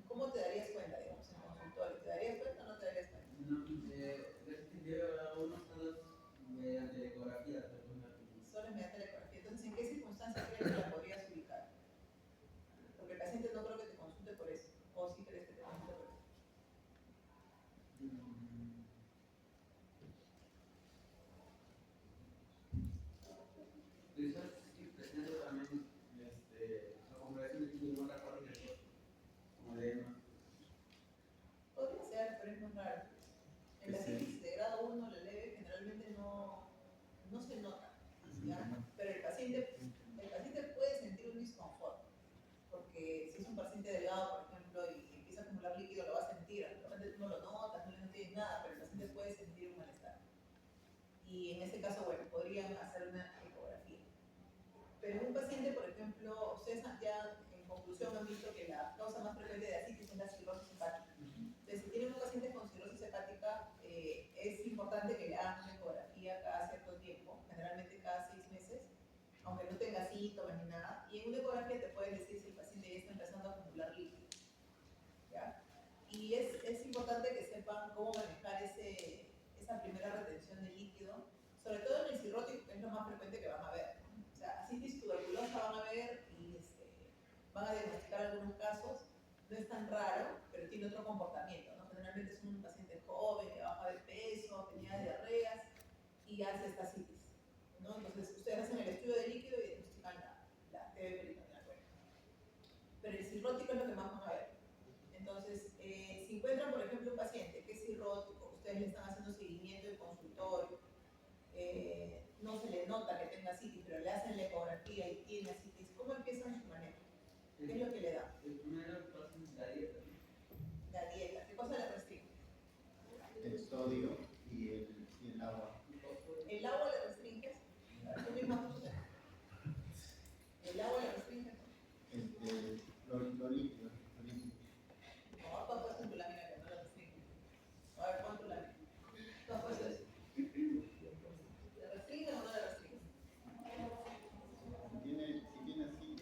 ¿cómo te darías cuenta, digamos, en consultorio? ¿Te darías cuenta o no te darías cuenta? Mediante ecografía. Solo mediante la ecografía. Entonces, ¿en qué circunstancias crees que la podrías ubicar? Porque el paciente no creo que te consulte por eso. ¿O sí crees que te consulte por eso? Quizás sí presenta también la congregación de líquido no recuerdo como edema. Podría ser, pero es muy raro. En la citis de grado 1, la leve, generalmente no se nota, ¿ya? Pero el paciente puede sentir un disconfort, porque si es un paciente delgado, por ejemplo, y empieza a acumular líquido, lo va a sentir. De repente tú no lo notas, no tienes nada, pero el paciente puede sentir un malestar. Y en ese caso, bueno, podrían hacer una ecografía. Pero en un paciente, por ejemplo, ustedes ya en conclusión han visto que la causa más frecuente de asitis es la cirrosis hepática. Entonces, si tienen un paciente con cirrosis hepática, es importante que le hagan una ecografía cada cierto tiempo, generalmente cada 6 meses, aunque no tenga síntomas ni nada. Y en una ecografía te pueden decir si el paciente ya está empezando a acumular líquido, ¿ya? Y es importante que sepan cómo manejar esa primera retención de líquido, sobre todo en el cirrótico, que es lo más frecuente que van a ver, ¿no? O sea, asitis tuberculosa van a ver y van a diagnosticar algunos casos. No es tan raro, pero tiene otro comportamiento, ¿no? Generalmente es un paciente joven, de baja BP, y hace esta citis, ¿no? Entonces, ustedes hacen el estudio de líquido y diagnostican la TB peritoneal. Bueno. Pero el cirrótico es lo que más van a ver. Entonces, si encuentran, por ejemplo, un paciente que es cirrótico, ustedes le están haciendo seguimiento en consultorio, no se le nota que tenga citis, pero le hacen la ecografía y tiene citis, ¿cómo empiezan su manejo? ¿Qué es lo que le da? El primero paso es la dieta. La dieta. ¿Qué cosa le restringe? El sodio y el agua. ¿El agua le restringe? Tú mismo has dicho. ¿El agua le restringe? Lo líquido. No, tú has puesto en tu lámina que no le restringe. A ver, pon tu lámina. Tú has puesto eso. ¿Le restringe o no le restringe? Si tiene así,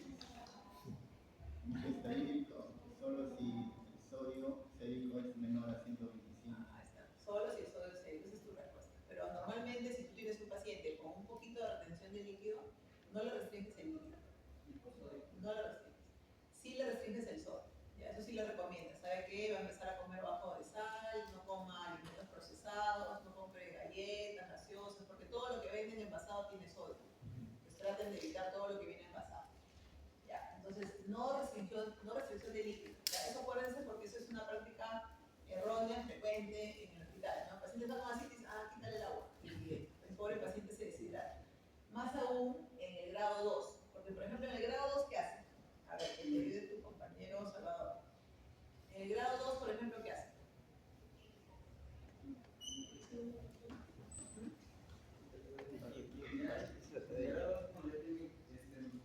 está hídrico, solo si el sodio sérico es menor a 125. Ahí está. Solo si el sodio es 6, esa es tu respuesta. Pero normalmente, si tú tienes un paciente con un poquito de retención de líquido, no le restringes el líquido. No le restringes. Sí le restringes el sodio. Ya, eso sí le recomiendas. ¿Sabe qué? Va a empezar a comer bajo de sal, no coma alimentos procesados, no compre galletas, gaseosas, porque todo lo que venden envasado tiene sodio. Pues traten de evitar todo lo que viene envasado. Ya, entonces, no restricción de líquido. Ya, eso acuérdense porque eso es una práctica errónea, frecuente en el hospital, ¿no? El paciente está con ascitis, quítale el agua. Y el pobre paciente se deshidrata. Más aún en el grado 2. Porque, por ejemplo, en el grado 2, ¿qué hacen? A ver, que te ayude tu compañero Salvador. En el grado 2, por ejemplo, ¿qué hacen?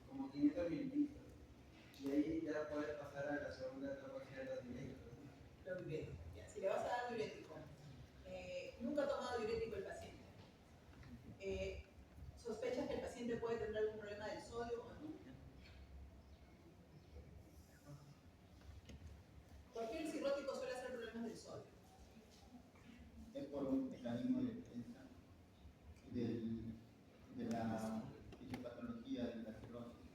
Como 500 mililitros. Y ahí ya puedes pasar a la segunda etapa que es la diurética. Los diuréticos. Ya, si le vas a dar diurético, nunca ha tomado diurético el paciente. ¿Sospechas que el paciente puede tener algún problema del sodio o no? ¿Por qué el cirrótico suele hacer problemas del sodio? Es por un mecanismo de defensa de la fisiopatología de la cirrosis.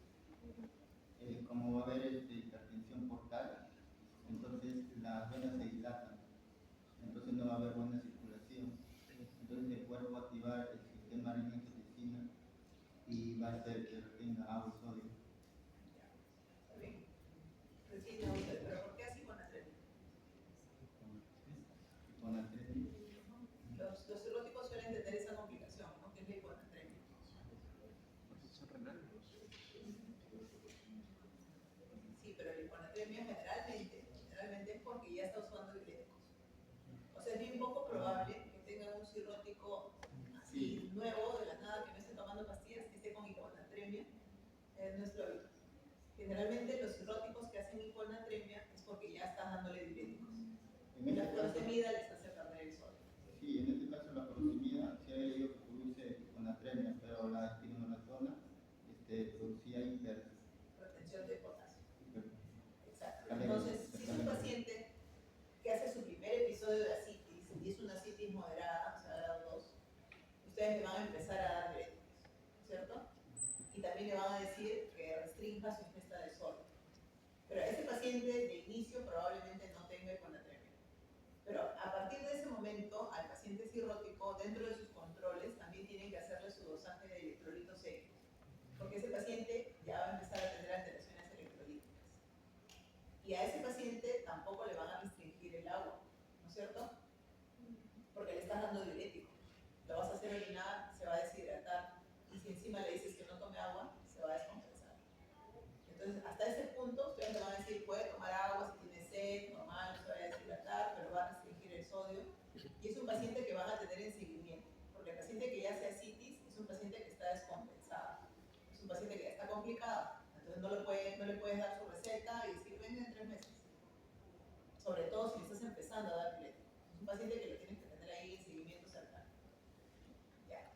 Como va a haber hipertensión portal, entonces las venas se dilatan, entonces no va a haber buena circulación. Entonces el cuerpo va a activar el sistema renina-angiotensina y va a hacer que retenga agua y sodio. ¿Está bien? Retiene agua, pero ¿por qué así con atremia? Con la tren, Los cirróticos suelen tener esa complicación, ¿no? Que es la hiponatremia. Sí, pero la hiponatremia generalmente es porque ya está usando diuréticos. O sea, es bien poco probable que tenga un cirrótico así nuevo, de la nada, que no esté tomando pastillas, que esté con hiponatremia. No es lo habitual. Generalmente los cirróticos que hacen hiponatremia es porque ya estás dándole diuréticos. en La este caso, furosemida les hace perder el sodio. sí, en este caso la furosemida sí había leído que produce con atremia, pero la espironolactona producía Retención de potasio. hiper- Exacto. Entonces, si es un paciente que hace su primer episodio de ascitis y es una ascitis moderada, o sea, grado 2, ustedes le van a empezar a dar diuréticos, ¿cierto? Y también le van a decir que restrinja su ingesta de sodio. Pero ese paciente de inicio probablemente no tenga hiponatremia. Pero a partir de ese momento, al paciente cirrótico, dentro de sus controles, también tienen que hacerle su dosaje de electrolitos serios. Porque ese paciente ya va a empezar a tener alteraciones electrolíticas. Y a ese paciente tampoco le van a restringir el agua, ¿no es cierto? Porque le estás dando diurético. Lo vas a hacer orinar, se va a deshidratar. Y si encima le dices que no tome agua, se va a descompensar. Entonces, hasta ese punto, ustedes le van a decir, puede tomar agua si tiene sed, normal, no se va a deshidratar, pero va a restringir el sodio. Y es un paciente que van a tener en seguimiento. Porque el paciente que ya hace ascitis es un paciente que está descompensado. Es un paciente que ya está complicado. Entonces, no le puedes dar su receta y decir, venga en 3 meses. Sobre todo si le estás empezando a dar diurético. Es un paciente que lo tienes que tener ahí en seguimiento cercano. Ya.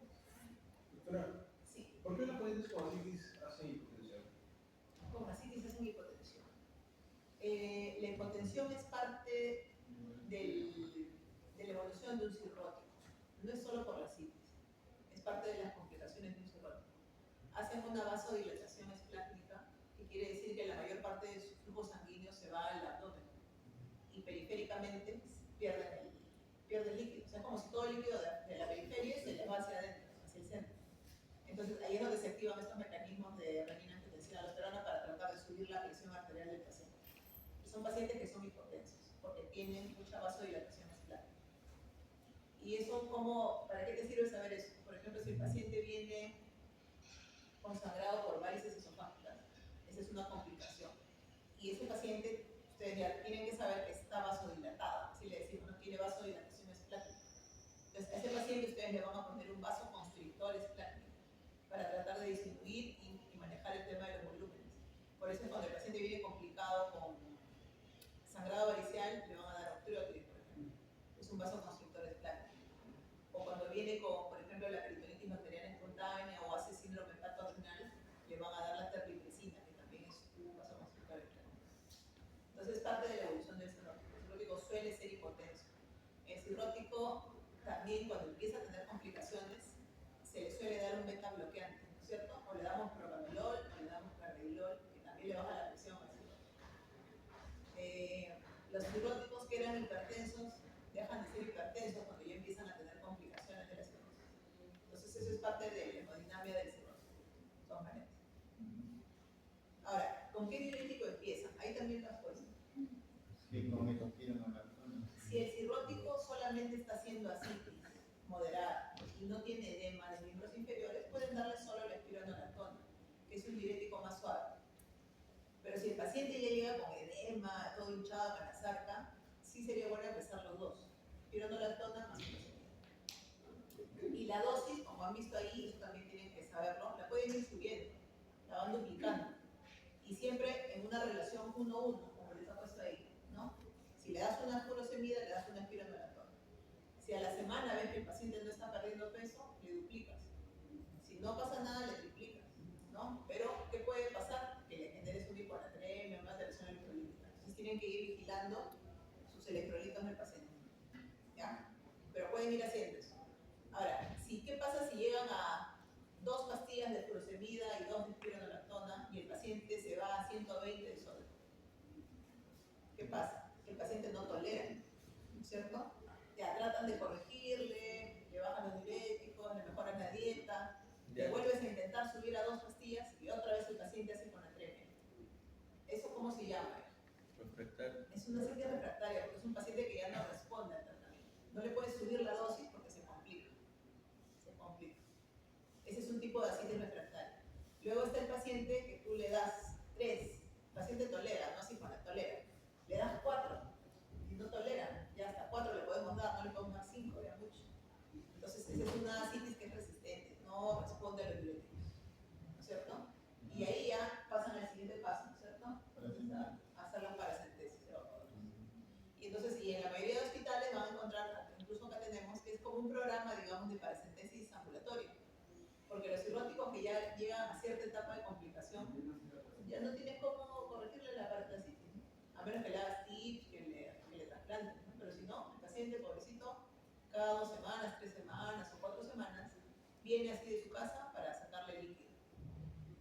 Doctora, Sí. ¿por qué los pacientes con ascitis hacen hipotensión? Con ascitis es una hipotensión. La hipotensión es parte de la evolución de un cirrótico. No es solo por la ascitis, es parte de las complicaciones de un cirrótico. Hacen una vasodilatación esplácnica, que quiere decir que la mayor parte de su flujo sanguíneo se va al abdomen y periféricamente pierden líquido. O sea, es como si todo el líquido de la periferia se les va hacia adentro. Entonces ahí es donde se activan estos mecanismos de renina angiotensina aldosterona para tratar de subir la presión arterial del paciente. Son pacientes que son hipotensos porque tienen mucha vasodilatación muscular. Y eso, ¿para qué te sirve saber eso? Por ejemplo, si el paciente viene con sangrado por varices esofágicas, esa es una complicación. Y ese paciente, ustedes ya tienen que saber que está vasodilatado, si le decimos no tiene vasodilatación esplática. Entonces, a ese paciente ustedes le van a poner un vasoconstrictor esplático para tratar de disminuir y manejar el tema de los volúmenes. Por eso cuando el paciente viene complicado con sangrado varicial, le van a dar octreotide, por ejemplo. Es un vasoconstrictor esplático. O cuando viene con, por ejemplo, la peritonitis bacteriana espontánea o hace síndrome hepatorenal, le van a dar la terlipresina, que también es un vasoconstrictor esplático. Entonces, es parte de la evolución del cirrótico. El cirrótico suele ser hipotenso. El cirrótico también, cuando empieza a tener complicaciones, se le suele dar un beta bloqueante, ¿no es cierto? O le damos propanolol, o le damos carvedilol, que también le baja la presión al cirrótico. Los cirróticos que eran hipertensos dejan de ser hipertensos cuando ya empiezan a tener complicaciones de la cirrosis. Entonces, eso es parte de la hemodinamia del cirrótico. Son maneras. Ahora, ¿con qué diurético empiezan? Ahí también las puedes. Sí, con espironolactona. Si el cirrótico solamente está haciendo asitis moderada y no tiene edema de miembros inferiores, pueden darle solo la espironolactona, que es un diurético más suave. Pero si el paciente ya llega con edema, todo hinchado, canasarca, sí sería bueno empezar los dos. Espironolactona más clozapina. Y la dosis, como han visto ahí, eso también tienen que saberlo, la pueden ir subiendo, la van duplicando. Y siempre en una relación 1-1, como les ha puesto ahí, ¿no? Si le das una furosemida, le das una espironolactona. Si a la semana ves que el paciente no está perdiendo peso, le duplicas. Si no pasa nada, le triplicas, ¿no? Pero, ¿qué puede pasar? Que le generes una hiponatremia, una alteración electrolítica. Entonces tienen que ir vigilando sus electrolitos del paciente, ¿ya? Pero pueden ir haciendo eso. Ahora, ¿qué pasa si llegan a 2 pastillas de furosemida y 2 de espironolactona y el paciente se va a 120 de sodio? ¿Qué pasa? Que el paciente no tolera, ¿no es cierto? Ya tratan de corregirle, le bajan los diuréticos, le mejoran la dieta, le vuelves a intentar subir a 2 pastillas y otra vez el paciente hace hiponatremia. ¿Eso cómo se llama? Refractario. Es una asitis refractaria porque es un paciente que ya no responde al tratamiento. No le puedes subir la dosis porque se complica. Se complica. Ese es un tipo de asitis refractaria. Luego está el paciente que tú le das 3, el paciente tolera, no así tolera. Le das 4 y no tolera, ya hasta 4 le podemos dar, no le podemos dar 5, ya mucho. Entonces, esa es una asitis que es resistente, no responde a los diuréticos, ¿no es cierto? Y ahí ya pasan al siguiente paso, ¿no es cierto? A hacer la paracentesis. Y entonces, y en la mayoría de hospitales van a encontrar, incluso acá tenemos, que es como un programa, digamos, de paracentesis ambulatorio. Porque los cirróticos que ya llegan a cierta etapa de complicación, ya no tienes cómo corregirle la paracentesis, ¿no? A menos que le hagas tips, que le trasplanten, ¿no? Pero si no, el paciente, pobrecito, cada 2 semanas, 3 semanas o 4 semanas, viene así de su casa para sacarle líquido.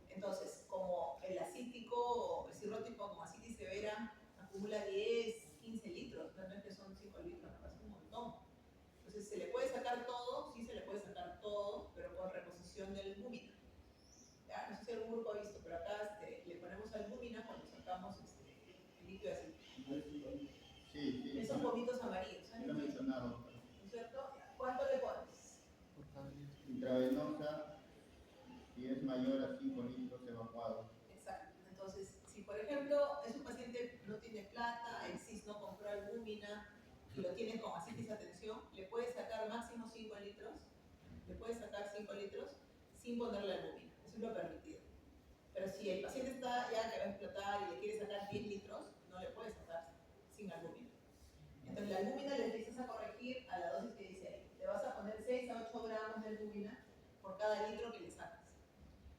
Entonces, como el acítico, el cirrótico como asitis severa, acumula 10, 15 litros, realmente son 5 litros, no pasa un montón. Entonces, ¿se le puede sacar todo? Sí, se le puede sacar todo, pero con reposición de albúmina. ¿Ya? No sé si algún grupo ha visto, pero acá le ponemos albúmina cuando sacamos el líquido acítico. Sí. Esos pomitos amarillos, Ya lo he mencionado. ¿no es cierto? ¿Cuánto le pones? Intravenosa, si es mayor a 5 litros evacuado. Exacto. Entonces, si por ejemplo es un paciente que no tiene plata, el CIS no compró albúmina y lo tiene con asitis a tensión, le puedes sacar máximo 5 litros, le puedes sacar 5 litros sin ponerle albúmina. Eso es lo permitido. Pero si el paciente está ya que va a explotar y le quiere sacar 10 litros, no le puedes sacar sin albúmina. Entonces la albúmina le empiezas a corregir a la dosis que dice ahí. Le vas a poner 6 a 8 gramos de albúmina por cada litro que le sacas.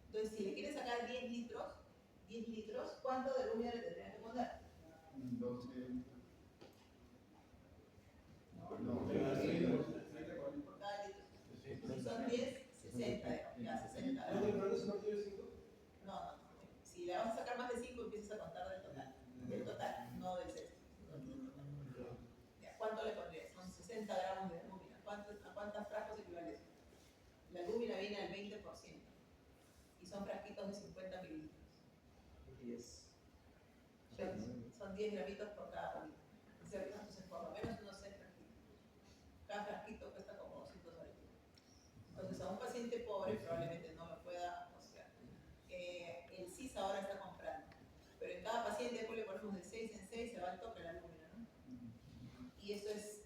Entonces, si le quieres sacar 10 litros, ¿cuánto de albúmina le tendrías que poner? 12. Por cada litro. Si son 10, 60, ya 60. ¿No te pones un partido de 5? No. Si le vas a sacar más de 5, empiezas a contar del total. Del total, no del sexto. ¿Cuánto le pondrías? Son 60 gramos de albúmina. ¿A cuántas frascos equivale eso? La albúmina viene al 20%. de 50 mililitros. 10. Son 10 gramitos por cada bolita. Entonces, por lo menos unos 6 frasquitos. Cada frasquito cuesta como $200. Entonces, a un paciente pobre probablemente no lo pueda costear. El CIS ahora está comprando, pero en cada paciente, después le ponemos de 6 en 6, se va al tope la lúmina, ¿no? Y eso es,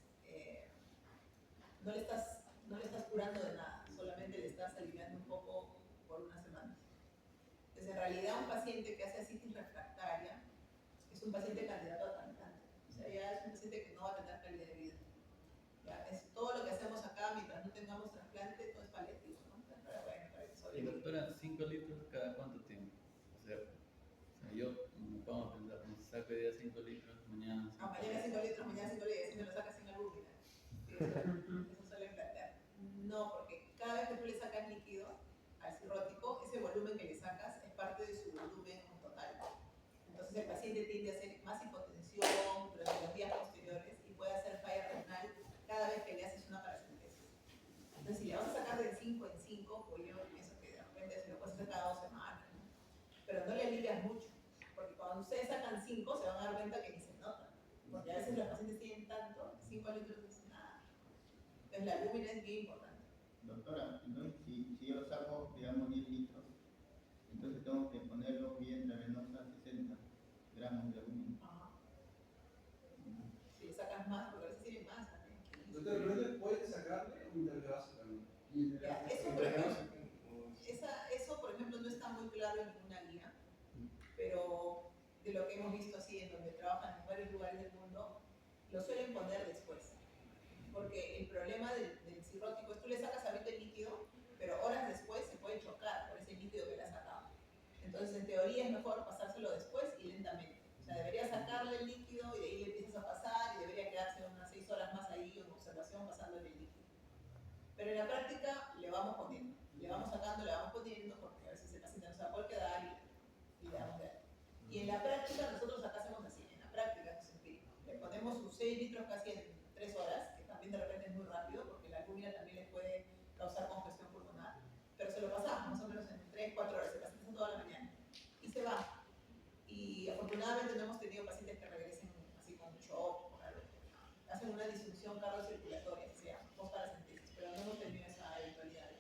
no le estás curando de nada, solamente le estás aliviando un poco por unas semanas. Entonces, en realidad, un paciente que hace ascitis refractaria es un paciente candidato a trasplante. O sea, ya es un paciente que no va a tener calidad de vida. Ya, es todo lo que hacemos acá, mientras no tengamos trasplante, todo es paliativo, ¿no? Pero bueno, para que Y sobreviva. doctora, 5 litros cada cuánto tiempo. O sea yo, vamos a pensar, me saco hoy día 5 litros, mañana 5 Mañana 5 litros, mañana 5 litros, y así me lo sacas sin albúmina. Sí, eso suelen plantear. No, porque cada vez que tú le sacas líquido al cirrótico, ese volumen que le sacas es parte de su volumen total. Entonces el paciente tiende a hacer más hipotensión durante los días posteriores y puede hacer falla renal cada vez que le haces una paracentesis. Entonces, si le vas a sacar de 5 en 5, pues yo pienso que de repente se lo puedes hacer cada 2 semanas, ¿no? Pero no le alivias mucho, porque cuando ustedes sacan 5 se van a dar cuenta que ni se nota, porque a veces los pacientes tienen tanto, 5 litros no es nada. Entonces la albúmina es bien importante. Doctora, entonces si yo saco, digamos, 10 litros, entonces tengo que ponerlo vía intravenosa 60 gramos de albúmina. Ajá. Si le sacas más, porque a veces tienen más también. Doctor, ¿pero puedes sacarle o mientras le vas sacando? Ya, eso, por ejemplo, no está muy claro en ninguna guía, pero de lo que hemos visto así, en donde trabajan en varios lugares del mundo, lo suelen poner después. Porque el problema del cirrótico es que tú le sacas ahorita el líquido, pero horas después se puede chocar por ese líquido que le has sacado. Entonces, en teoría es mejor pasárselo después y lentamente. O sea, debería sacarle el líquido y de ahí le empiezas a pasar y debería quedarse unas 6 horas más ahí en observación pasándole el líquido. Pero en la práctica le vamos poniendo, le vamos sacando, le vamos poniendo, porque a veces el paciente no se va a poder quedar y le damos de ahí. Y en la práctica, nosotros acá hacemos así, en la práctica, esto es empírico. Le ponemos sus 6 litros casi en 3 horas, que también de repente es muy rápido, porque la albúmina también le puede causar congestión pulmonar, pero se lo pasamos más o menos en 3, 4 horas, el paciente está toda la mañana. Y se va. Y afortunadamente no hemos tenido pacientes que regresen así con shock o algo. Hacen una disfunción cardiocirculatoria, o sea, post-paracentesis, pero no hemos tenido esa eventualidad.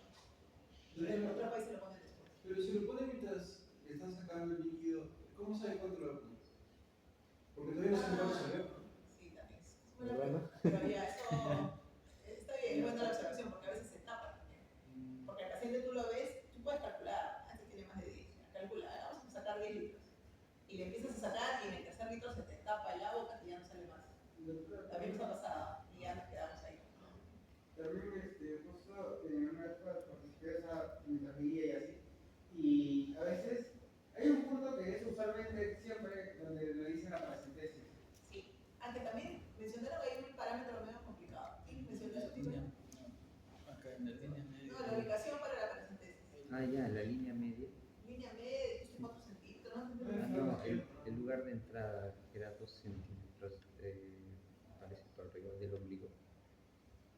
En otros países lo ponen después. Pero si lo pones mientras le estás sacando el líquido, ¿cómo sabe cuánto lo pones? Porque todavía no se cuánto salió. Sí, también es buena pregunta. Pero ya, eso está bien, es buena la observación, porque a veces se tapa también. Porque al paciente tú lo ves, tú puedes calcular, este tiene más de 10, calcula, vamos a sacar 10 litros. Y le empiezas a sacar y en el tercer litro se te tapa la boca y ya no sale más. También nos ha pasado y ya nos quedamos ahí. También justo en una época participé de esa metafísica y así, y a veces hay un punto que es usualmente siempre donde le dicen la paracentesis. Sí, aunque también mencionaron ahí un parámetro medio complicado. ¿Quién mencionó eso? Acá en la línea media. No, la ubicación para la paracentesis. Ah, ya, la línea media. Línea media, dijiste 4 centímetros, ¿no? Ah, no, el lugar de entrada que era 2 centímetros, parece por arriba del ombligo.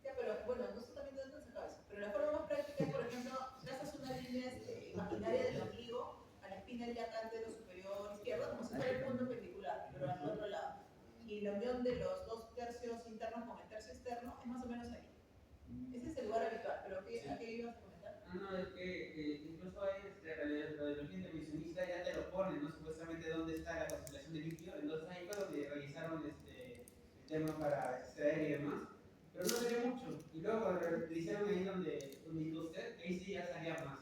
Ya, pero bueno, nosotros también tenemos sacado eso. Pero la forma más práctica es, por ejemplo, trazas una línea imaginaria del ombligo a la espina ilíacante superior izquierda, como si fuera el punto perpendicular, pero al otro lado. Y la unión de los 2 tercios internos con el tercio externo es más o menos ahí. Ese es el lugar habitual, pero ¿a qué ibas a comentar? No, es que incluso hay radiología intervencionista ya te lo ponen, ¿no? Supuestamente dónde está la concentración de líquido, entonces ahí fue donde revisaron el tema para extraer y demás, pero no se ve mucho, y luego cuando revisaron ahí donde indicó usted, ahí sí ya salía más.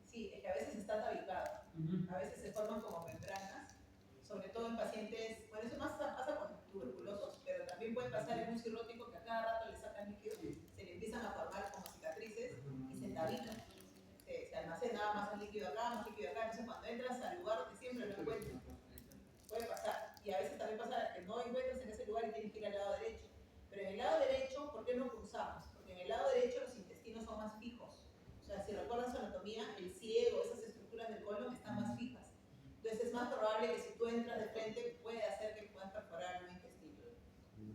Sí, es que a veces está tabicado, a veces se forman como membranas, sobre todo en pacientes, bueno, eso más pasa con tuberculosos, pero también puede pasar en un cirrótico que a cada rato le sacan líquido, se le empiezan a formar como cicatrices y se tabican. Se almacena más el líquido acá, entonces cuando entras al lugar donde siempre lo encuentras, puede pasar. Y a veces también pasa que no encuentras en ese lugar y tienes que ir al lado derecho. Pero en el lado derecho, ¿por qué no cruzamos? Porque en el lado derecho los intestinos son más fijos. O sea, si recuerdan su anatomía, el ciego, esas estructuras del colon están más fijas. Entonces es más probable que si tú entras de frente puede hacer que puedas perforar un intestino.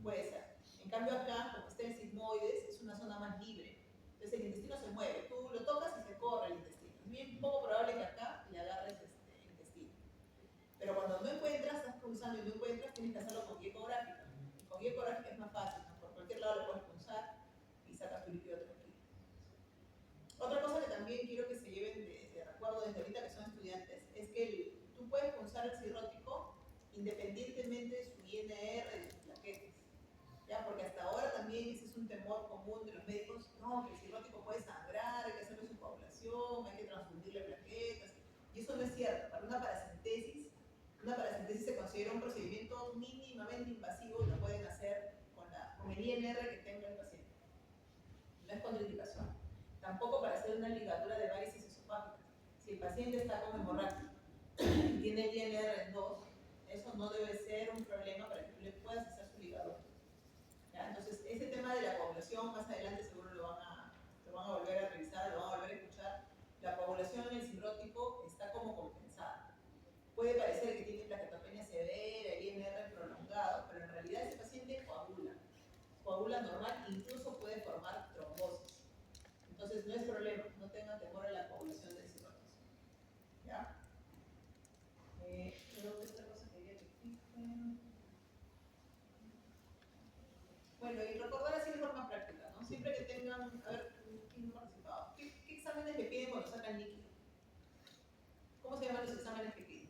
Puede ser. En cambio acá, como está en sigmoides, es una zona más libre. Entonces el intestino se mueve. Tú lo tocas y se corre el intestino. Es bien poco probable que acá usar el cirrótico independientemente de su INR, de sus plaquetas. ¿Ya? Porque hasta ahora también ese es un temor común de los médicos, no, que el cirrótico puede sangrar, hay que hacerle su coagulación, hay que transfundirle plaquetas, y eso no es cierto. Para una paracentesis se considera un procedimiento mínimamente invasivo y lo pueden hacer con el INR que tenga el paciente. No es contraindicación. Tampoco para hacer una ligadura de varices esofágicas. Si el paciente está con hemorragia y tiene el INR en 2, eso no debe ser un problema para que tú le puedas hacer su ligadura. ¿Ya? Entonces, ese tema de la coagulación, más adelante seguro lo van a volver a revisar, lo van a volver a escuchar. La coagulación en el cirrótico está como compensada. Puede parecer que tiene plaquetopenia severa, INR prolongado, pero en realidad ese paciente coagula normal, incluso puede formar trombosis. Entonces no es problema, no tengan temor a la coagulación del cirrótico. ¿Ya? Creo que otra cosa quería que fijen. Bueno, y recordar así de forma práctica, ¿no? Siempre que tengan, a ver, ¿quién no ha participado? ¿Qué exámenes le piden cuando sacan líquido? ¿Cómo se llaman los exámenes que piden?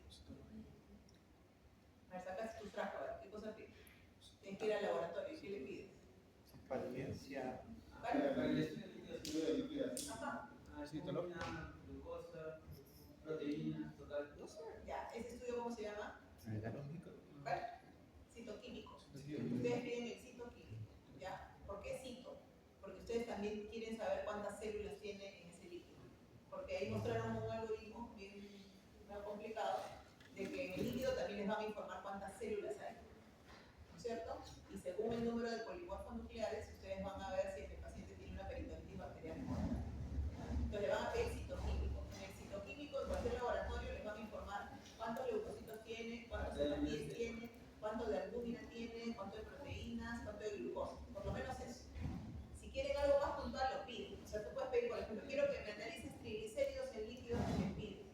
A ver, sacas tu frasco, a ver, ¿qué cosa pides? Tienes que ir al laboratorio, ¿qué le pides? Palencia. ¿Vale? Para el estudio de líquidos. Ajá. Albumin, glucosa, proteínas, total. No sé. Ya, ¿ese estudio cómo se llama? ¿Vale? Citoquímico. Sí. Ustedes piden el citoquímico, ¿ya? ¿Por qué cito? Porque ustedes también quieren saber cuántas células tiene en ese líquido. Porque ahí mostraron un algoritmo bien complicado de que en el líquido también les van a informar cuántas células hay, ¿no es cierto? Y según el número de polimorfos nucleares, ustedes van a ver si el paciente tiene una peritonitis bacteriana. Entonces le van a pedir citoquímico. En el citoquímico, en cualquier laboratorio, les van a informar cuántos leucocitos tiene, cuántos hepatíes tiene, cuánto de albúmina tiene, cuánto de proteínas, cuánto de glucosa. Por lo menos eso. Si quieren algo más puntual, lo piden. O sea, tú puedes pedir, por ejemplo, quiero que me analices triglicéridos en líquidos, les pides.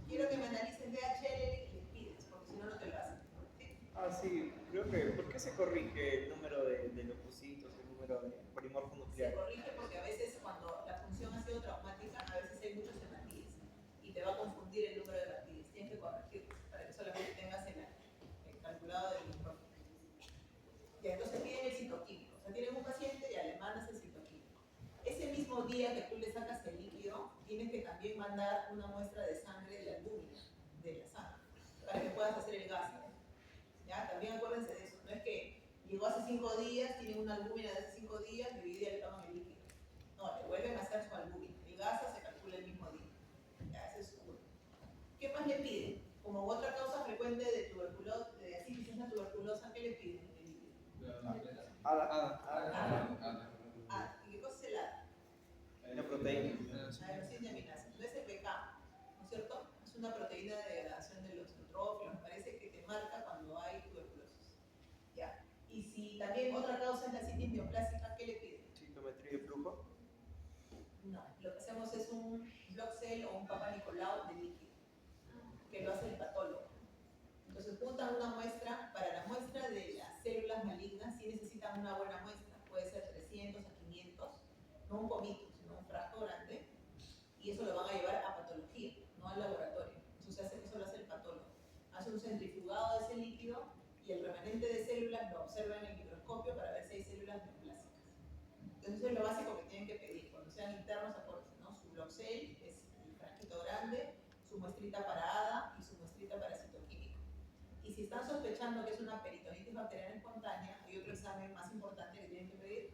Quiero que me analices DHL, les pides, porque si no, no te lo hacen. ¿Sí? Ah, sí, creo que. ¿Por qué se corrige el número de leucocitos, el número de polimorfo Se nuclear? corrige porque a veces cuando la función ha sido traumática, a veces hay muchos hematíes y te va a confundir el número de hematíes. Tienes que corregirlo para que solamente tengas el calculado del informe. Y entonces piden el citoquímico. O sea, tienen un paciente y le mandas el citoquímico. Ese mismo día que tú le sacas el líquido, tienes que también mandar una muestra de sangre de la albúmina, de la sangre, para que puedas hacer el gas. ¿Ya? También acuérdense de eso. No es que llegó hace 5 días, tiene una albúmina de hace 5 días y hoy día le toman el líquido. No, le vuelven a hacer su albúmina. El gasa se calcula el mismo día. Ya, ese es uno. ¿Qué más le piden? Como otra causa frecuente de tuberculosis, de asitis es la tuberculosa, ¿qué le piden? El líquido. Ah, ¿y qué cosa es el ADA? Una proteína. Adenosina diaminasa. No es el PK, ¿no es cierto? Es una proteína de degradación de los neutrófilos, me parece que te marca cuando hay tuberculosis. ¿Ya? Y si también otra causa es la asitis neoplásica, ¿qué le piden? Citometría de flujo. No, lo que hacemos es un block cell o un Papa Nicolau de líquido, que lo hace el patólogo. Entonces juntan una muestra, para la muestra de las células malignas sí necesitan una buena muestra, puede ser 300 a 500, no un pomito, sino un frasco grande, y eso lo van a llevar a patología, no al laboratorio. Eso lo hace el patólogo. Hace un centrifugado de ese líquido y el remanente de células lo observa en el microscopio para ver si hay células neoplásicas. Entonces eso es lo básico que tienen que pedir. Cuando sean internos, acuérdense, ¿no? Su block cell es el frasquito grande, su muestrita para ADA y su muestrita para citoquímico. Y si están sospechando que es una peritonitis bacteriana espontánea, hay otro examen más importante que tienen que pedir.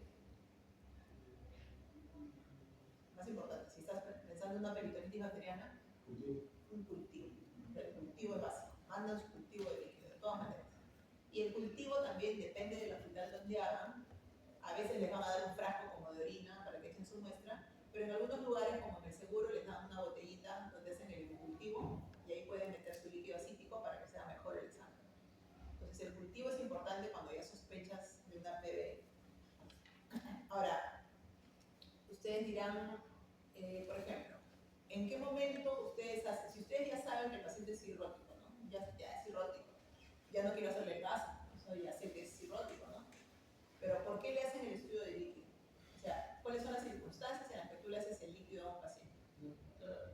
Más importante, si estás pensando en una peritonitis bacteriana, un cultivo. El cultivo es básico. Mandan su cultivo de líquido, de todas maneras. Y el cultivo también depende del hospital donde hagan. A veces les van a dar un frasco como de orina para que echen su muestra, pero en algunos lugares, como en el seguro, les dan una botellita donde hacen el cultivo y ahí pueden meter su líquido acítico para que sea mejor el examen. Entonces, el cultivo es importante cuando ya sospechas de una PBE. Ahora, ustedes dirán, por ejemplo, ¿en qué momento ustedes hacen? Si ustedes ya saben que el paciente es cirrótico, ¿no? Ya es cirrótico, ya no quiero hacerle gasa, ya sé que es cirrótico, ¿no? Pero ¿por qué le hacen el estudio de líquido? O sea, ¿cuáles son las circunstancias en las que tú le haces el líquido a un paciente?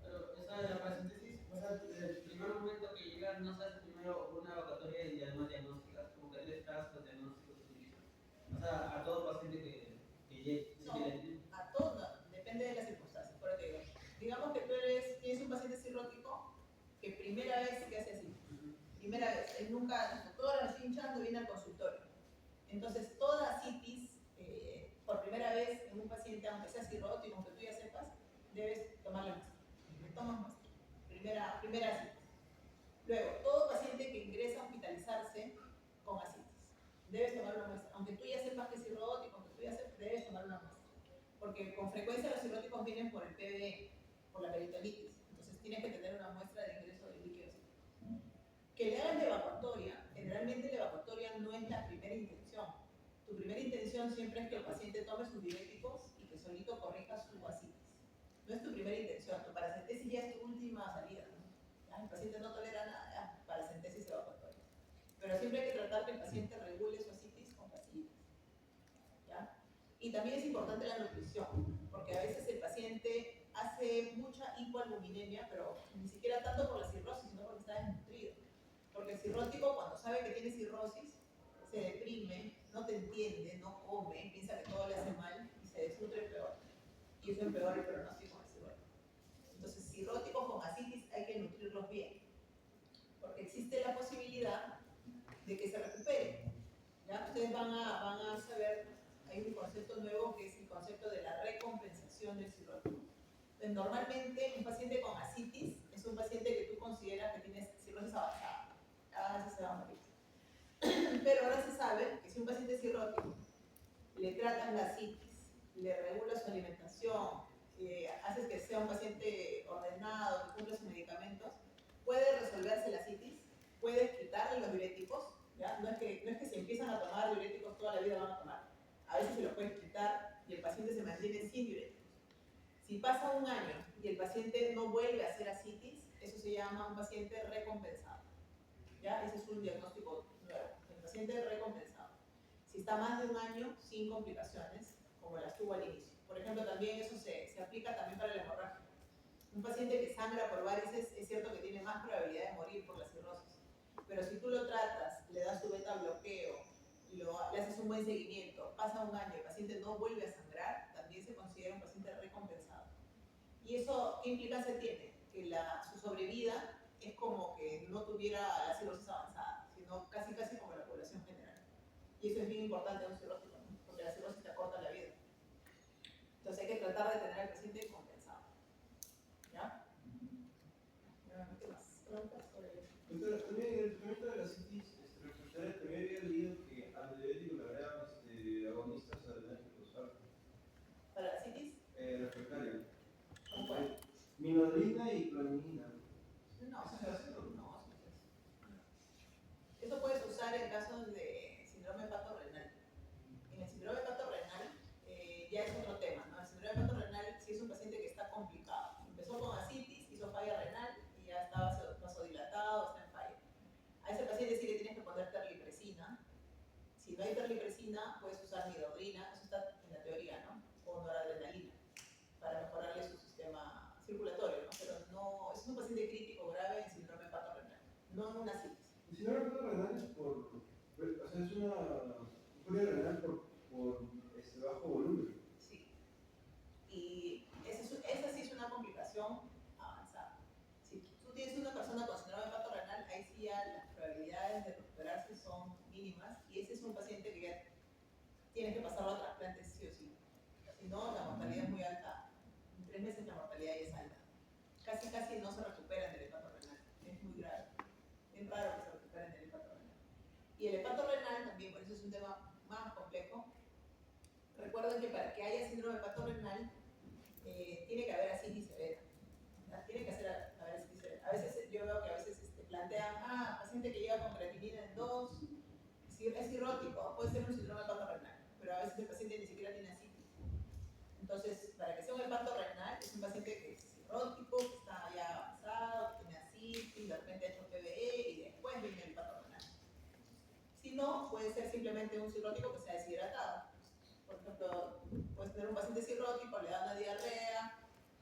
Pero esa de la paracentesis, o sea, desde el primer momento que llega no se hace una evacuatoria y además diagnóstica, como que les das los diagnósticos que utilizan. O sea, a todo paciente que llegue. No, a todo, depende de las circunstancias. Por eso te digo, digamos que tú tienes un paciente cirrótico que primera vez que hace así. Primera vez, él nunca, el doctor así hinchando viene al consultorio. Entonces, toda citis, por primera vez en un paciente, aunque sea cirrótico, aunque tú ya sepas, debes tomar la muestra. Le tomas muestra. Primera citis. Luego, todo paciente que ingresa a hospitalizarse con asitis, debes tomar una muestra. Aunque tú ya sepas que es cirrótico, aunque tú ya sepas, debes tomar una muestra. Porque con frecuencia los cirróticos vienen por el PBE, por la peritonitis. Entonces, tienes que tener una muestra de ingreso de líquidos. Que le hagan de evacuatoria, generalmente la evacuatoria no es la primera intención. Tu primera intención siempre es que el paciente tome sus diuréticos y que solito corrija su asitis. No es tu primera intención, tu paracentesis ya es tu última salida, ¿no? Ya, el paciente no tolera nada, ya, paracentesis evacuatoria. Pero siempre hay que tratar que el paciente regule su asitis con pastillas. ¿Ya? Y también es importante la nutrición, porque a veces el paciente hace mucha hipoalbuminemia, pero ni siquiera tanto por la cirrosis, sino porque está desnutrido. Porque el cirrótico, cuando sabe que tiene cirrosis, se deprime, no te entiende, no come, piensa que todo le hace mal y se desnutre peor. Y eso empeora el pronóstico del cirrótico. Entonces, cirróticos con asitis hay que nutrirlos bien, porque existe la posibilidad de que se recupere. ¿Ya? Ustedes van a saber, hay un concepto nuevo que es el concepto de la recompensación del cirrótico. Entonces, normalmente un paciente con asitis es un paciente que tú consideras que tiene cirrosis avanzada. A veces se va a morir. Pero ahora se sabe que si un paciente es cirrótico, le tratan la asitis, le regula su alimentación, haces que sea un paciente ordenado, que cumpla sus medicamentos, puede resolverse la asitis, puedes quitarle los diuréticos, ¿ya? No es que si empiezan a tomar diuréticos toda la vida van a tomar. A veces se los puedes quitar y el paciente se mantiene sin diuréticos. Si pasa un año y el paciente no vuelve a hacer asitis, eso se llama un paciente recompensado. ¿Ya? Ese es un diagnóstico nuevo, el paciente recompensado. Si está más de un año sin complicaciones, como las tuvo al inicio. Por ejemplo, también eso se aplica también para la hemorragia. Un paciente que sangra por varices es cierto que tiene más probabilidad de morir por la cirrosis. Pero si tú lo tratas, le das tu beta bloqueo, le haces un buen seguimiento, pasa un año y el paciente no vuelve a sangrar, también se considera un paciente recompensado. ¿Y eso qué implicancia tiene? Que su sobrevida es como que no tuviera la cirrosis avanzada, sino casi como la población general. Y eso es bien importante en un cirrótico, ¿no? Porque la cirrosis te acorta la vida. Entonces hay que tratar de tener al paciente compensado. ¿Ya? ¿Qué más? ¿Preguntas sobre eso? Doctora, también en el tratamiento de la citis refractaria también había leído que antibiótico le agregaban agonistas adrenérgicos alfa. ¿Para la citis? Refractaria. ¿Cómo cuál? Minodrina y clonidina. No, ¿Eso se hace o no? no, eso puedes usar en casos de síndrome hepatorrenal. En el síndrome hepatorrenal ya es otro tema, ¿no? El síndrome hepatorrenal sí es un paciente que está complicado. Empezó con asitis, hizo falla renal y ya estaba vasodilatado, está en falla. A ese paciente sí le tienes que poner terlipresina. Si no hay terlipresina, puedes usar midodrina, eso está en la teoría, ¿no? O noradrenalina, para mejorarle su sistema circulatorio, ¿no? Pero no, es un paciente crítico grave en síndrome hepatorrenal, no en una asitis. El síndrome hepatorrenal es o sea, es una furia renal por bajo volumen. Sí. Y esa sí es una complicación avanzada. Si tú tienes una persona con síndrome hepatorrenal, ahí sí ya las probabilidades de recuperarse son mínimas y ese es un paciente que ya tienes que pasarlo a trasplante sí o sí. Si no, la mortalidad es muy alta. En 3 meses la mortalidad ya es alta. Casi no se recuperan del hepatorrenal. Es muy grave. Es raro que se recuperen del hepatorrenal. Y el hepatorrenal también, por eso es un tema más complejo. Recuerden que para que haya síndrome hepatorrenal tiene que haber asitis severa. Tiene que haber asitis severa. A veces yo veo que a veces plantean, paciente que llega con creatinina en 2, es cirrótico, puede ser un síndrome hepatorrenal, pero a veces el paciente ni siquiera tiene asitis. Entonces, para que sea un hepatorrenal, es un paciente que es cirrótico, que está ya avanzado, que tiene asitis, de repente ha hecho PBE y después viene el hepatorrenal. Si no, puede ser simplemente un cirrótico que se ha deshidratado. Por ejemplo, puedes tener un paciente cirrótico, le da una diarrea,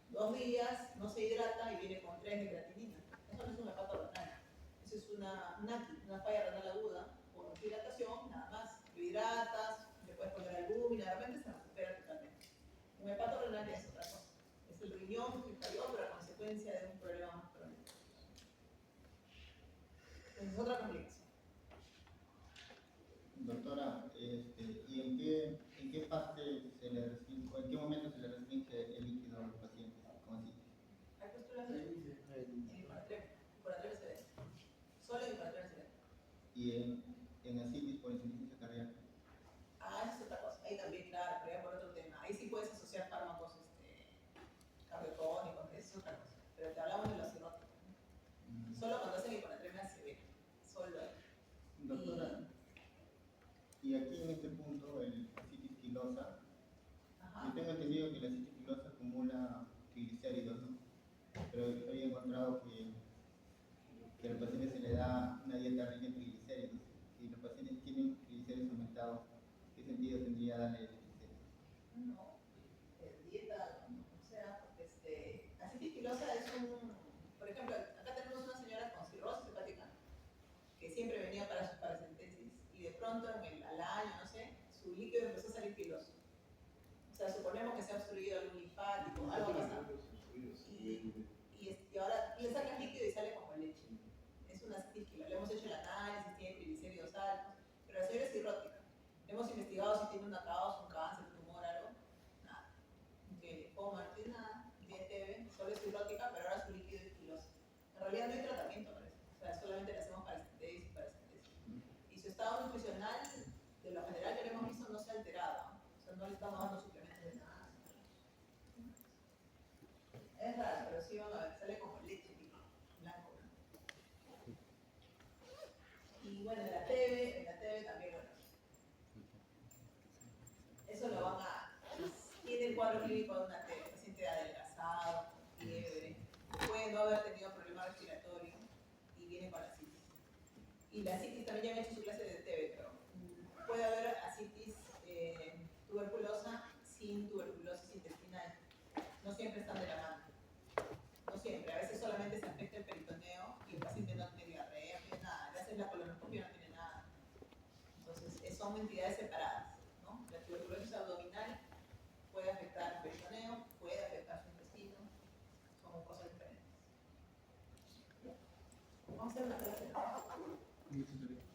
2 días, no se hidrata y viene con 3 de creatinina. Eso no es un hepatorrenal, eso es un una falla renal aguda por hidratación, nada más. Lo hidratas, le puedes poner albúmina, de repente se recupera totalmente. Un hepato renal ya es otra cosa. Es el riñón que falló, pero a consecuencia de un problema más crónico. Entonces es otra complicación. Doctora, ¿y en qué parte se le restringe, o en qué momento se le restringe el líquido a los pacientes con asitis? Hay posturas de por atrás se ve. Solo y por atrás se ve. Y en asitis por insuficiencia cardíaca. Ah, esa es otra cosa. Ahí también, claro, pero ya por otro tema. Ahí sí puedes asociar fármacos cardiotónicos, eso es otra cosa. Pero te hablamos de la cirrótica. Solo cuando hacen hiponatremia severa. Solo ahí. Doctora, y aquí en este punto, el asitis quilosa, yo tengo entendido que la asitis quilosa acumula triglicéridos, ¿no? Pero he encontrado que a los pacientes se le da una dieta rica en triglicéridos. Si los pacientes tienen triglicéridos aumentados, ¿qué sentido tendría darle triglicéridos? No, dieta, o sea, asitis quilosa es por ejemplo, acá tenemos una señora con cirrosis hepática que siempre venía para sus paracentesis y de pronto al año, no sé, su líquido empezó a salir piloso. O sea, suponemos que se ha obstruido algún linfático, algo pasa. Y ahora le sacas líquido y sale como leche. Es una asitis quilosa. Le hemos hecho el análisis, tiene triglicéridos altos, pero la señora es cirrótica. Hemos investigado si tiene una causa, un cáncer, un tumor, algo. Nada. Que coma, no tiene nada, tiene TB, solo es cirrótica, pero ahora su líquido es quiloso. En realidad no hay tratamiento para eso. O sea, solamente le hacemos paracentesis y paracentesis. Y su estado nutricional, de lo general que le hemos visto, no se ha alterado. O sea, no le estamos dando suplementos de nada. Es raro, pero sí van a ver, sale como leche, blanco. Y bueno, en la TV también, bueno. Eso lo van a... Tiene el cuadro clínico de una TV, paciente adelgazado, con fiebre, puede no haber tenido problema respiratorio y viene con asitis. Y la asitis también ya me he hecho su clase de TV, pero puede haber asitis tuberculosa sin tuberculosis intestinal. No siempre están de la mano. No siempre, a veces solamente se afecta el peritoneo y el paciente no tiene diarrea, no tiene nada. Le haces la colonoscopia y no tiene nada. Entonces, son entidades separadas, ¿no? La tuberculosis abdominal puede afectar el peritoneo, puede afectar su intestino, son cosas diferentes. Vamos a hacer una clase.